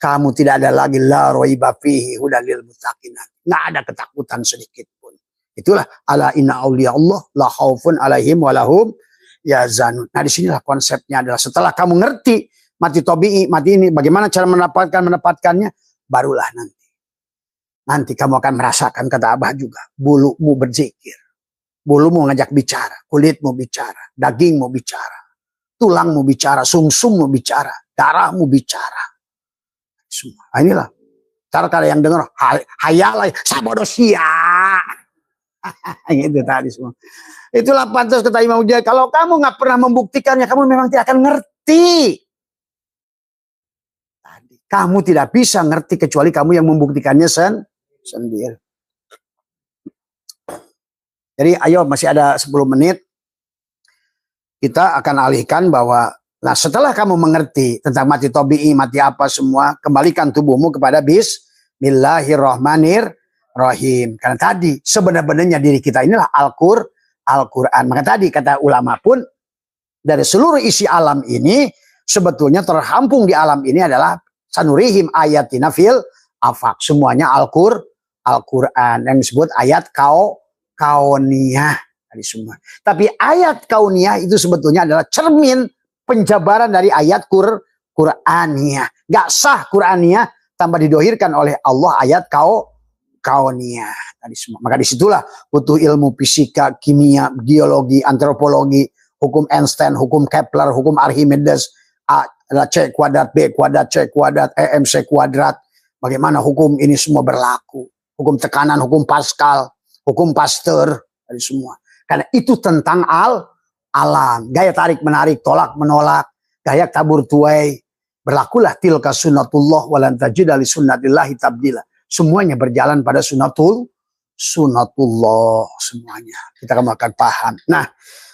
Kamu tidak ada lagi la raiba fihi hudalil muttaqin. Nggak ada ketakutan sedikit pun. Itulah ala inna auliya Allah la khaufun alaihim walahum yazanun. Nah disinilah konsepnya adalah setelah kamu ngerti mati tobi'i, mati ini bagaimana cara mendapatkannya, barulah nanti kamu akan merasakan, kata Abah juga, bulumu berzikir, bulumu ngajak bicara, kulitmu bicara, dagingmu bicara, tulangmu bicara, sumsummu bicara, darahmu bicara. Semua. Nah, inilah cara yang dengar hayalah sabodosia. Gitu tadi semua. Itulah pantas kata Imam Mujahid. Kalau kamu nggak pernah membuktikannya, kamu memang tidak akan ngerti. Tadi kamu tidak bisa ngerti kecuali kamu yang membuktikannya sendiri. Jadi ayo masih ada 10 menit. Kita akan alihkan bahwa nah setelah kamu mengerti tentang mati tobi'i, mati apa semua, kembalikan tubuhmu kepada Bismillahirrahmanirrahim. Karena tadi sebenarnya diri kita inilah Al-Quran. Maka tadi kata ulama pun dari seluruh isi alam ini sebetulnya terhampung di alam ini adalah sanurihim ayatina fil afaq. Semuanya Al-Quran yang disebut ayat kauniyah tadi semua. Tapi ayat kauniyah itu sebetulnya adalah cermin penjabaran dari ayat Qur'aniyah. Gak sah Qur'aniyah tanpa didohirkan oleh Allah ayat kauniyah tadi semua. Maka disitulah butuh ilmu fisika, kimia, biologi, antropologi, hukum Einstein, hukum Kepler, hukum Archimedes, A adalah C kuadrat, B kuadrat, C kuadrat, EMC kuadrat. Bagaimana hukum ini semua berlaku. Hukum tekanan, hukum Pascal, hukum Pasteur, tadi semua. Karena itu tentang alam. Gaya tarik menarik, tolak menolak, gaya tabur tuai. Berlakulah tilka sunnatullah walan tajida li sunnatillahi tabdila. Semuanya berjalan pada sunnatullah semuanya. Kita akan paham. Nah,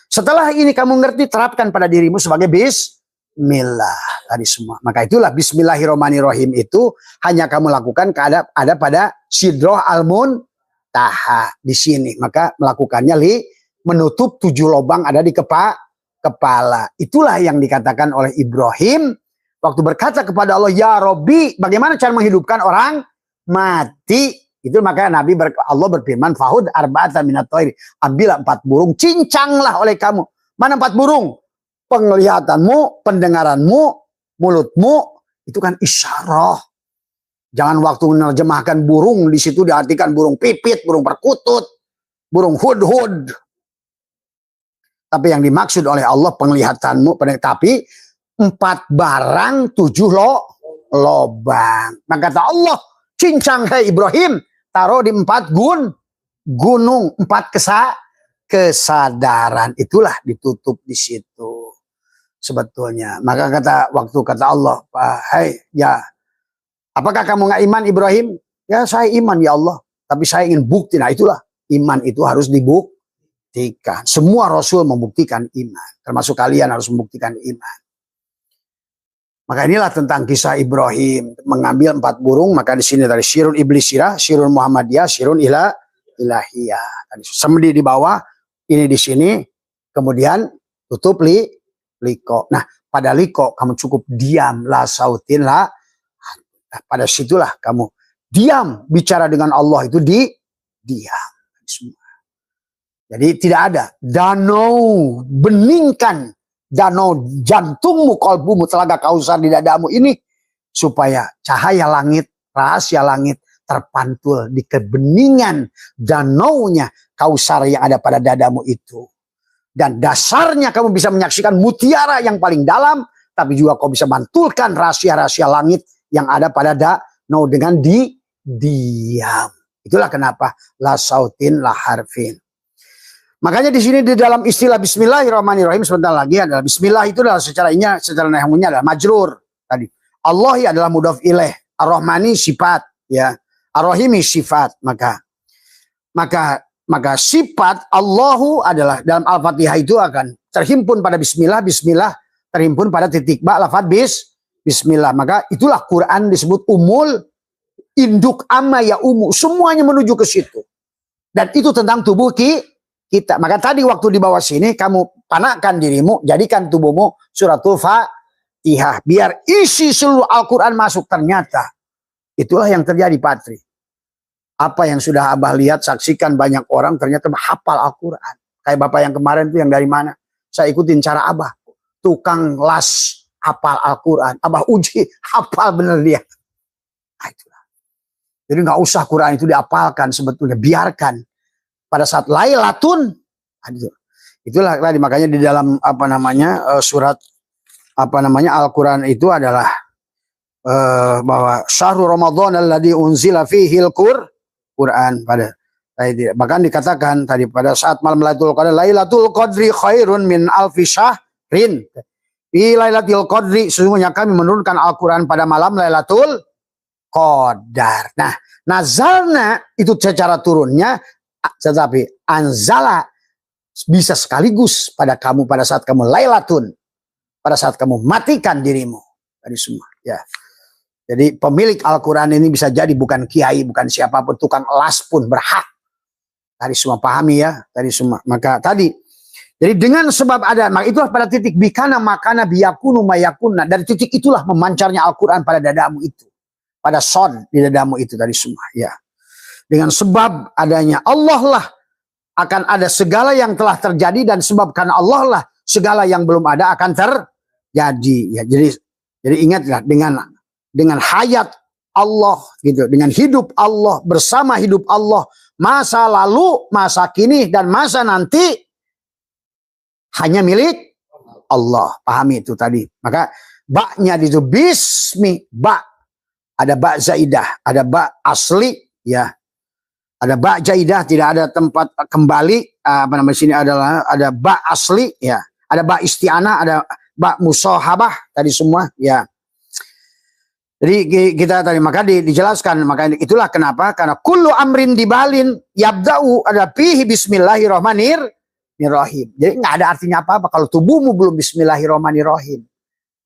setelah ini kamu ngerti, terapkan pada dirimu sebagai bismillah tadi semua. Maka itulah bismillahirrahmanirrahim itu hanya kamu lakukan ada pada sidroh al-muntaha di sini. Maka melakukannya menutup 7 lubang ada di kepala. Itulah yang dikatakan oleh Ibrahim waktu berkata kepada Allah, ya Robbi, bagaimana cara menghidupkan orang mati? Itu maka Allah berfirman, fahud arba'atan minat thairi, ambillah 4 burung, cincanglah oleh kamu. Mana 4 burung? Penglihatanmu, pendengaranmu, mulutmu, itu kan isyarah. Jangan waktu menerjemahkan burung di situ diartikan burung pipit, burung perkutut, burung hudhud. Tapi yang dimaksud oleh Allah penglihatanmu, tapi 4 barang 7 lobang. Maka kata Allah, cincang hai Ibrahim, taruh di 4 gunung, 4 kesadaran. Itulah ditutup di situ sebetulnya. Maka waktu kata Allah, hai ya, apakah kamu nggak iman Ibrahim? Ya saya iman ya Allah, tapi saya ingin bukti. Nah itulah iman itu harus dibuktikan. Semua Rasul membuktikan iman, termasuk kalian harus membuktikan iman. Maka inilah tentang kisah Ibrahim mengambil 4 burung. Maka di sini dari Syirun Iblisirah, Syirun Muhammadiyah, Syirun Ilahiyah. Semedi di bawah, ini di sini, kemudian tutup liko. Nah, pada liko kamu cukup diam, la sautin la. Nah, pada situlah kamu diam bicara dengan Allah itu diam semua. Jadi tidak ada danau beningkan. Danau jantungmu, kolbumu, telaga kausar di dadamu ini supaya cahaya langit, rahasia langit terpantul di kebeningan danaunya kausar yang ada pada dadamu itu. Dan dasarnya kamu bisa menyaksikan mutiara yang paling dalam, tapi juga kau bisa mantulkan rahasia-rahasia langit yang ada pada danau dengan diam. Itulah kenapa la sautin la harfin. Makanya di sini di dalam istilah Bismillahirrahmanirrahim sebentar lagi adalah Bismillah itu adalah secara nahwunya adalah majrur tadi. Allah adalah mudhaf ilaih, Ar-Rahmani sifat ya, Ar-Rahimi sifat. Maka sifat Allahu adalah dalam Al-Fatihah itu akan terhimpun pada Bismillah, Bismillah terhimpun pada titik ba lafaz Bismillah. Maka itulah Quran disebut umul, induk, amma ya umu, semuanya menuju ke situ. Dan itu tentang tubuh kita. Maka tadi waktu di bawah sini kamu panakkan dirimu, jadikan tubuhmu suratul Fatihah. Biar isi seluruh Al-Quran masuk. Ternyata itulah yang terjadi Patri. Apa yang sudah Abah lihat, saksikan banyak orang ternyata hafal Al-Quran. Kayak Bapak yang kemarin tuh yang dari mana? Saya ikutin cara Abah. Tukang las hafal Al-Quran. Abah uji, hafal bener dia. Nah, itulah. Jadi nggak usah Quran itu dihafalkan sebetulnya. Biarkan. Pada saat Lailatun, itulah tadi makanya di dalam surat Al-Quran itu adalah bahwa syahrul Ramadan alladzi unzila fihil Quran pada tadi. Bahkan dikatakan tadi pada saat malam Lailatul Qadri khairun min alfi syahrin. Di Lailatul Qadri sesungguhnya kami menurunkan Al-Quran pada malam Lailatul Qadar. Nah, nazalna itu secara turunnya tetapi anzala bisa sekaligus pada kamu pada saat kamu lailatun, pada saat kamu matikan dirimu tadi semua. Ya. Jadi pemilik Al-Quran ini bisa jadi bukan kiai, bukan siapapun, tukang las pun berhak. Tadi semua pahami ya, tadi semua. Maka tadi, jadi dengan sebab ada, maka itulah pada titik bikana makana biyakunu mayakuna. Dari titik itulah memancarnya Al-Quran pada dadamu itu, pada son di dadamu itu tadi semua. Ya, dengan sebab adanya Allah lah akan ada segala yang telah terjadi, dan sebab karena Allah lah segala yang belum ada akan terjadi. Ya, jadi ingatlah dengan hayat Allah gitu, dengan hidup Allah, bersama hidup Allah, masa lalu, masa kini, dan masa nanti hanya milik Allah. Pahami itu tadi. Maka baknya itu bismi, bak. Ada bak zaidah, ada bak asli, ya. Ada bak zaidah, tidak ada tempat kembali. Apa namanya sini adalah ada bak asli, ya. Ada bak isti'anah, ada bak musahabah, tadi semua, ya. Jadi kita tadi maka dijelaskan, maka itulah kenapa, karena kullu amrin dibalin yabda'u ada fihi bismillahirrahmanirrahim. Jadi nggak ada artinya apa-apa kalau tubuhmu belum bismillahirrahmanirrahim.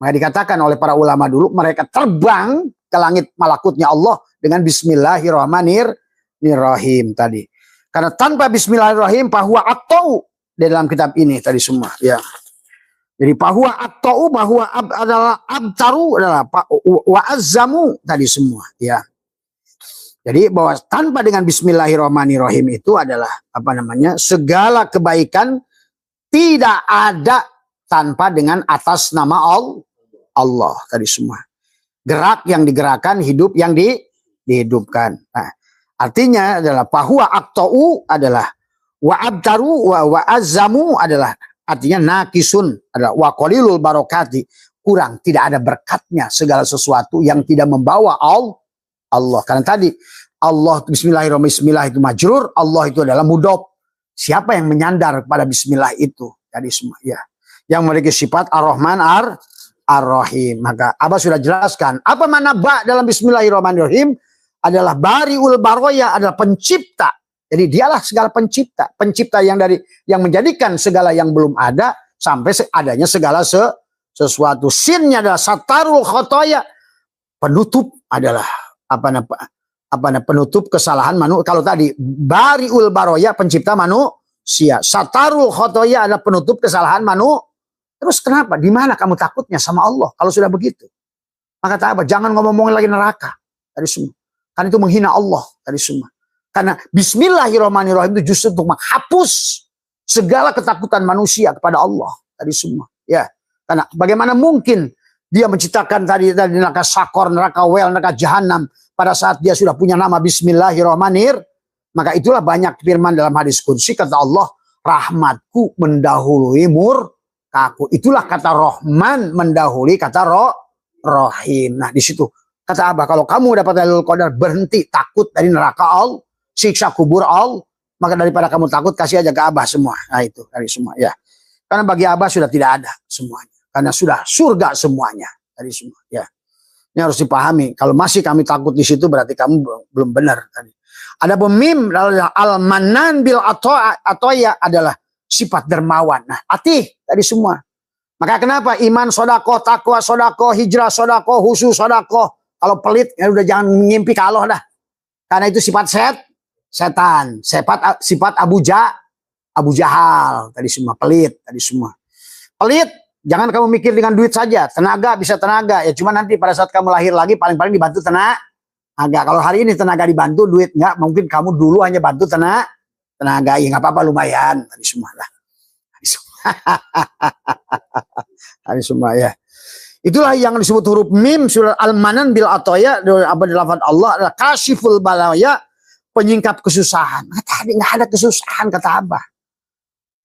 Maka dikatakan oleh para ulama dulu, mereka terbang ke langit malakutnya Allah dengan bismillahirrahmanirrahim tadi. Karena tanpa bismillahirrahmanirrahim bahwa atau di dalam kitab ini tadi semua, ya. Jadi bahwa atau bahwa adalah abtaru adalah wa azzamu tadi semua, ya. Jadi bahwa tanpa dengan bismillahirrahmanirrahim itu adalah apa namanya, segala kebaikan tidak ada tanpa dengan atas nama Allah tadi semua. Gerak yang digerakkan, hidup yang dihidupkan. Nah, artinya adalah bahwa atau adalah wa abtaru wa azzamu adalah artinya nakisun, adalah wa qalilul barakati, kurang, tidak ada berkatnya segala sesuatu yang tidak membawa Allah. Karena tadi Allah bismillahirrahmanirrahim itu majrur, Allah itu adalah mudhof. Siapa yang menyandar pada bismillah itu tadi semua, ya. Yang memiliki sifat ar-Rahman ar-Rahim. Maka Abah sudah jelaskan apa makna ba dalam bismillahirrahmanirrahim, adalah bariul baroya, adalah pencipta. Jadi dialah segala pencipta, pencipta yang menjadikan segala yang belum ada sampai adanya segala sesuatu. Sinnya adalah satarul khotoya, penutup adalah penutup kesalahan manusia. Kalau tadi bariul baroya, pencipta manusia, satarul khotoya adalah penutup kesalahan manusia. Terus kenapa? Di mana kamu takutnya sama Allah kalau sudah begitu? Maka kata apa? Jangan ngomong-ngomongin lagi neraka tadi semua. Karena itu menghina Allah tadi semua. Karena bismillahirrahmanirrahim itu justru untuk menghapus segala ketakutan manusia kepada Allah tadi semua. Ya, karena bagaimana mungkin dia menciptakan tadi neraka sakor, neraka wel, neraka jahanam pada saat dia sudah punya nama bismillahirrahmanirrahim. Maka itulah banyak firman dalam hadis qudsi, kata Allah, rahmatku mendahului murkaku. Itulah kata Rahman mendahului kata Rahim. Nah di situ kata Abah, kalau kamu dapat Lailatul Qadar, berhenti takut dari neraka Allah, siksa kubur Allah, maka daripada kamu takut, kasih aja ke Abah semua. Nah itu dari semua, ya. Karena bagi Abah sudah tidak ada semuanya, karena sudah surga semuanya dari semua, ya. Ini harus dipahami. Kalau masih kami takut di situ, berarti kamu belum benar tadi. Ada pemim al-manan bil atoya adalah sifat dermawan. Nah, atih tadi semua. Maka kenapa iman sodakoh, takwa sodakoh, hijrah sodakoh, husu sodakoh. Kalau pelit ya udah jangan ngimpi kalau dah. Karena itu sifat setan, sifat Abu Jahal tadi semua, pelit tadi semua. Pelit, jangan kamu mikir dengan duit saja, tenaga bisa tenaga, ya cuma nanti pada saat kamu lahir lagi paling-paling dibantu tenaga. Kalau hari ini tenaga dibantu, duit enggak, mungkin kamu dulu hanya bantu tenaga, ya nggak apa-apa lumayan tadi semua lah. Tadi semua, ya. Itulah yang disebut huruf mim surah Al-Manan bil atoya, apa di lafaz Allah adalah kasiful balaya, penyingkap kesusahan. Nah, tadi nggak ada kesusahan kata Abah.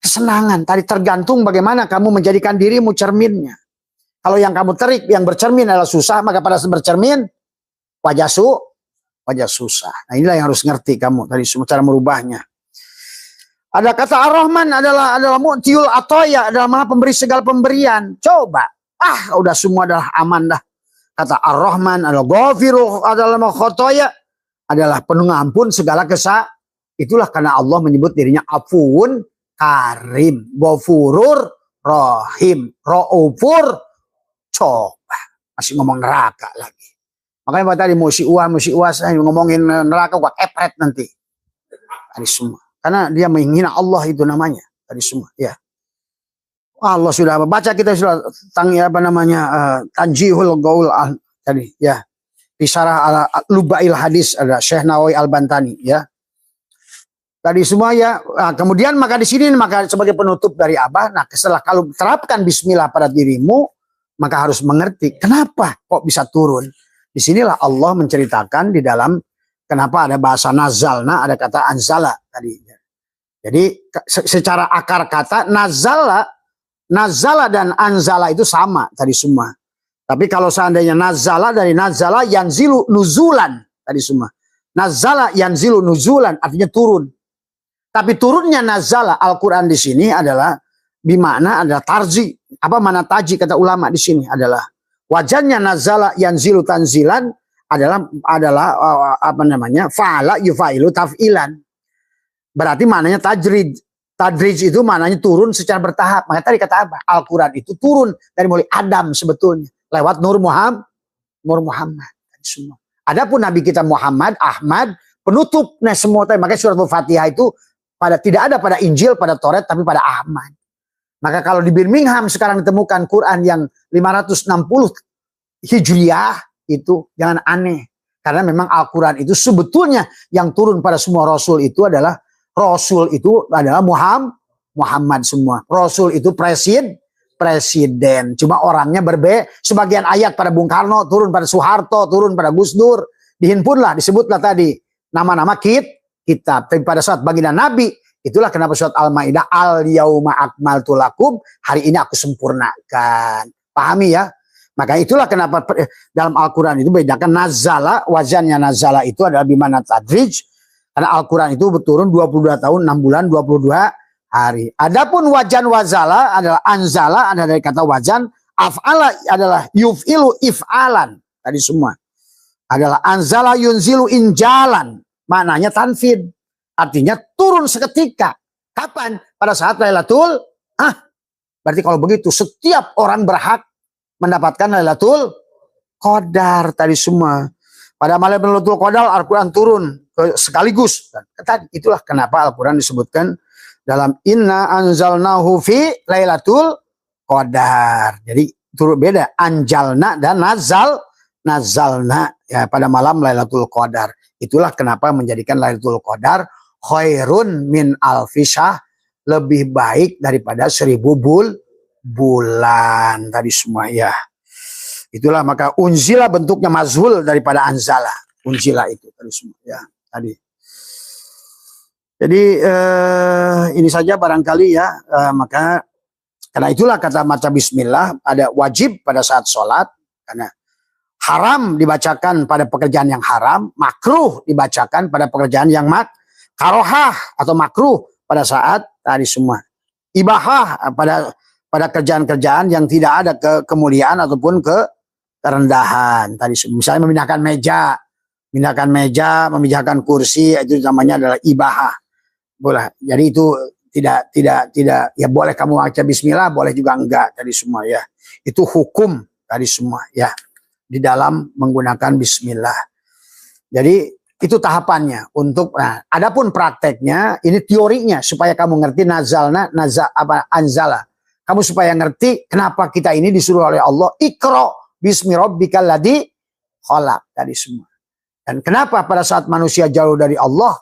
Kesenangan tadi tergantung bagaimana kamu menjadikan dirimu cerminnya. Kalau yang kamu terik, yang bercermin adalah susah, maka pada saat bercermin wajah susah. Nah inilah yang harus ngerti kamu tadi semua cara merubahnya. Ada kata Ar-Rahman adalah mu'tiul atoya, adalah maha pemberi segala pemberian. Coba. Udah semua adalah aman dah. Kata Ar-Rahman adalah ghafiru adalah khotoya, adalah pengampun segala Itulah karena Allah menyebut dirinya afuun karim, ghafurur rahim, raufur. Coba masih ngomong neraka lagi. Makanya tadi musiwa saya ngomongin neraka gua epret nanti. Tadi semua. Karena dia menghina Allah itu namanya. Tadi semua, ya. Allah sudah baca, kita sudah Tanjihul Gaul tadi, ya. Bisarah Lubail Hadis ada Syekh Nawawi Al-Bantani, ya. Tadi semua, ya. Nah, kemudian maka di sini maka sebagai penutup dari Abah, nah setelah kalau terapkan bismillah pada dirimu, maka harus mengerti kenapa kok bisa turun. Disinilah Allah menceritakan di dalam kenapa ada bahasa nazalna, ada kata anzala tadi. Jadi secara akar kata nazala dan anzala itu sama tadi semua. Tapi kalau seandainya nazala dari nazala yanzilu nuzulan tadi semua. Nazala yanzilu nuzulan artinya turun. Tapi turunnya nazala Al-Qur'an di sini adalah bimakna adalah tarji. Apa mana taji kata ulama di sini adalah wajannya nazala yanzilu tanzilan adalah apa namanya? Fa'ala yufailu taf'ilan. Berarti maknanya tajrid. Tadrij itu maknanya turun secara bertahap. Makanya tadi kata apa? Al-Quran itu turun dari mulai Adam sebetulnya. Lewat Nur Muhammad. Semua. Adapun Nabi kita Muhammad, Ahmad, penutupnya semua. Makanya surat Al-Fatihah itu tidak ada pada Injil, pada Taurat, tapi pada Ahmad. Maka kalau di Birmingham sekarang ditemukan Quran yang 560 Hijriah, itu jangan aneh. Karena memang Al-Quran itu sebetulnya yang turun pada semua Rasul itu adalah Muhammad semua. Rasul itu presiden. Cuma orangnya berbeda. Sebagian ayat pada Bung Karno turun pada Soeharto, turun pada Gus Dur. Dihimpun disebutlah tadi nama-nama kitab. Tapi pada saat baginda Nabi, itulah kenapa surat Al-Maidah al-yauma akmaltu lakum, hari ini aku sempurnakan. Pahami ya? Maka itulah kenapa dalam Al-Quran itu bedakan nazala, wazannya nazala itu adalah bimana tadrij. Karena Al-Quran itu berturun 22 tahun, 6 bulan, 22 hari. Adapun wajan wazala adalah anzala, ada dari kata wajan. Af'ala adalah yuf'ilu if'alan. Tadi semua. Adalah anzala yunzilu injalan. Maknanya tanfid. Artinya turun seketika. Kapan? Pada saat Lailatul. Berarti kalau begitu setiap orang berhak mendapatkan Lailatul Qadar. Tadi semua. Pada malam Lailatul Qadar Al-Quran turun sekaligus. Itulah kenapa Al-Quran disebutkan dalam inna anzalnahu fi Lailatul Qadar. Jadi turut beda anjalna dan nazalna ya pada malam Lailatul Qadar. Itulah kenapa menjadikan Lailatul Qadar khairun min alfisah, lebih baik daripada 1000 bulan tadi semua ya. Itulah maka unzila bentuknya mazhul daripada anzala. Unzila itu tadi semua ya tadi. Jadi ini saja barangkali ya, maka karena itulah kata baca bismillah ada wajib pada saat sholat, karena haram dibacakan pada pekerjaan yang haram, makruh dibacakan pada pekerjaan yang karohah atau makruh pada saat tadi semua. Ibahah pada kerjaan-kerjaan yang tidak ada kemuliaan ataupun kerendahan. Tadi misalnya memindahkan meja, memindahkan kursi, itu namanya adalah ibahah. Boleh. Jadi itu tidak ya boleh kamu baca bismillah, boleh juga enggak tadi semua ya. Itu hukum tadi semua ya di dalam menggunakan bismillah. Jadi itu tahapannya untuk adapun prakteknya ini teorinya supaya kamu ngerti anzala. Kamu supaya ngerti kenapa kita ini disuruh oleh Allah iqra bismi rabbikal ladzi khalaq tadi semua. Dan kenapa pada saat manusia jauh dari Allah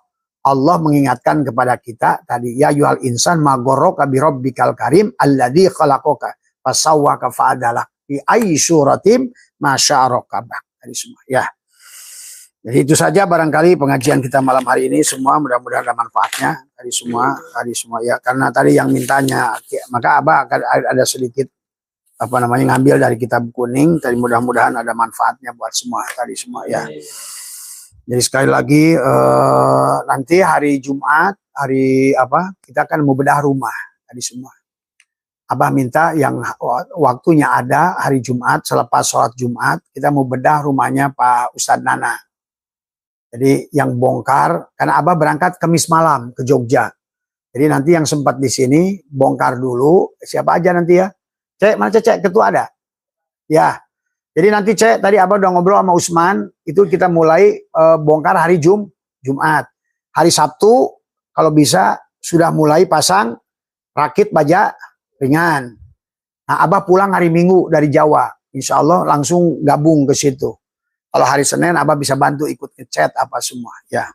mengingatkan kepada kita tadi ya yuhal insan ma gharraka bi rabbikal karim alladzi khalaqaka fasawwaka fa'adala fi ayyi suratim ma syaa rakabak tadi semua ya. Jadi itu saja barangkali pengajian kita malam hari ini, semua mudah-mudahan ada manfaatnya tadi semua ya, karena tadi yang mintanya maka Abah akan ada sedikit ngambil dari kitab kuning tadi, mudah-mudahan ada manfaatnya buat semua tadi semua ya. Jadi sekali lagi nanti hari Jumat kita akan mau bedah rumah tadi semua. Abah minta yang waktunya ada hari Jumat selepas sholat Jumat kita mau bedah rumahnya Pak Ustadz Nana. Jadi yang bongkar, karena Abah berangkat Kamis malam ke Jogja. Jadi nanti yang sempat di sini bongkar dulu. Siapa aja nanti ya? Cek, mana Cek? Ketua ada? Ya. Jadi nanti Cek, tadi Abah udah ngobrol sama Usman, itu kita mulai bongkar hari Jumat. Hari Sabtu kalau bisa sudah mulai pasang rakit baja ringan. Nah, Abah pulang hari Minggu dari Jawa. Insya Allah langsung gabung ke situ. Kalau hari Senin Abah bisa bantu ikut ngecat apa semua. Ya.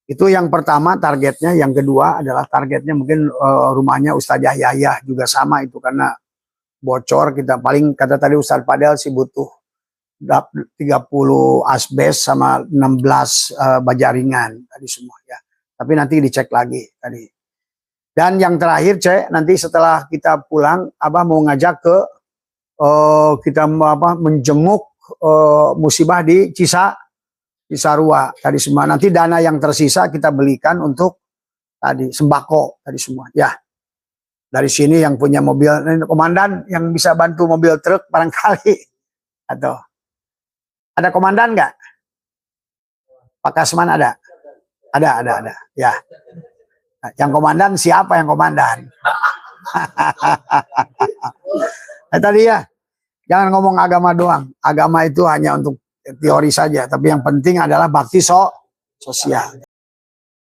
Itu yang pertama targetnya. Yang kedua adalah targetnya mungkin rumahnya Ustazah Yahya juga sama itu karena bocor. Kita paling kata tadi Ustaz Padel sih butuh 30 asbes sama 16 baja ringan tadi semua ya. Tapi nanti dicek lagi tadi. Dan yang terakhir Cek, nanti setelah kita pulang Abah mau ngajak ke kita menjenguk musibah di Cisarua tadi semua. Nanti dana yang tersisa kita belikan untuk tadi sembako tadi semua. Ya. Dari sini yang punya mobil komandan yang bisa bantu mobil truk barangkali atau ada komandan nggak? Pak Kasman ada? Ada. Ya. Yang komandan siapa yang komandan? Tadi ya, jangan ngomong agama doang. Agama itu hanya untuk teori saja, tapi yang penting adalah bakti sosial.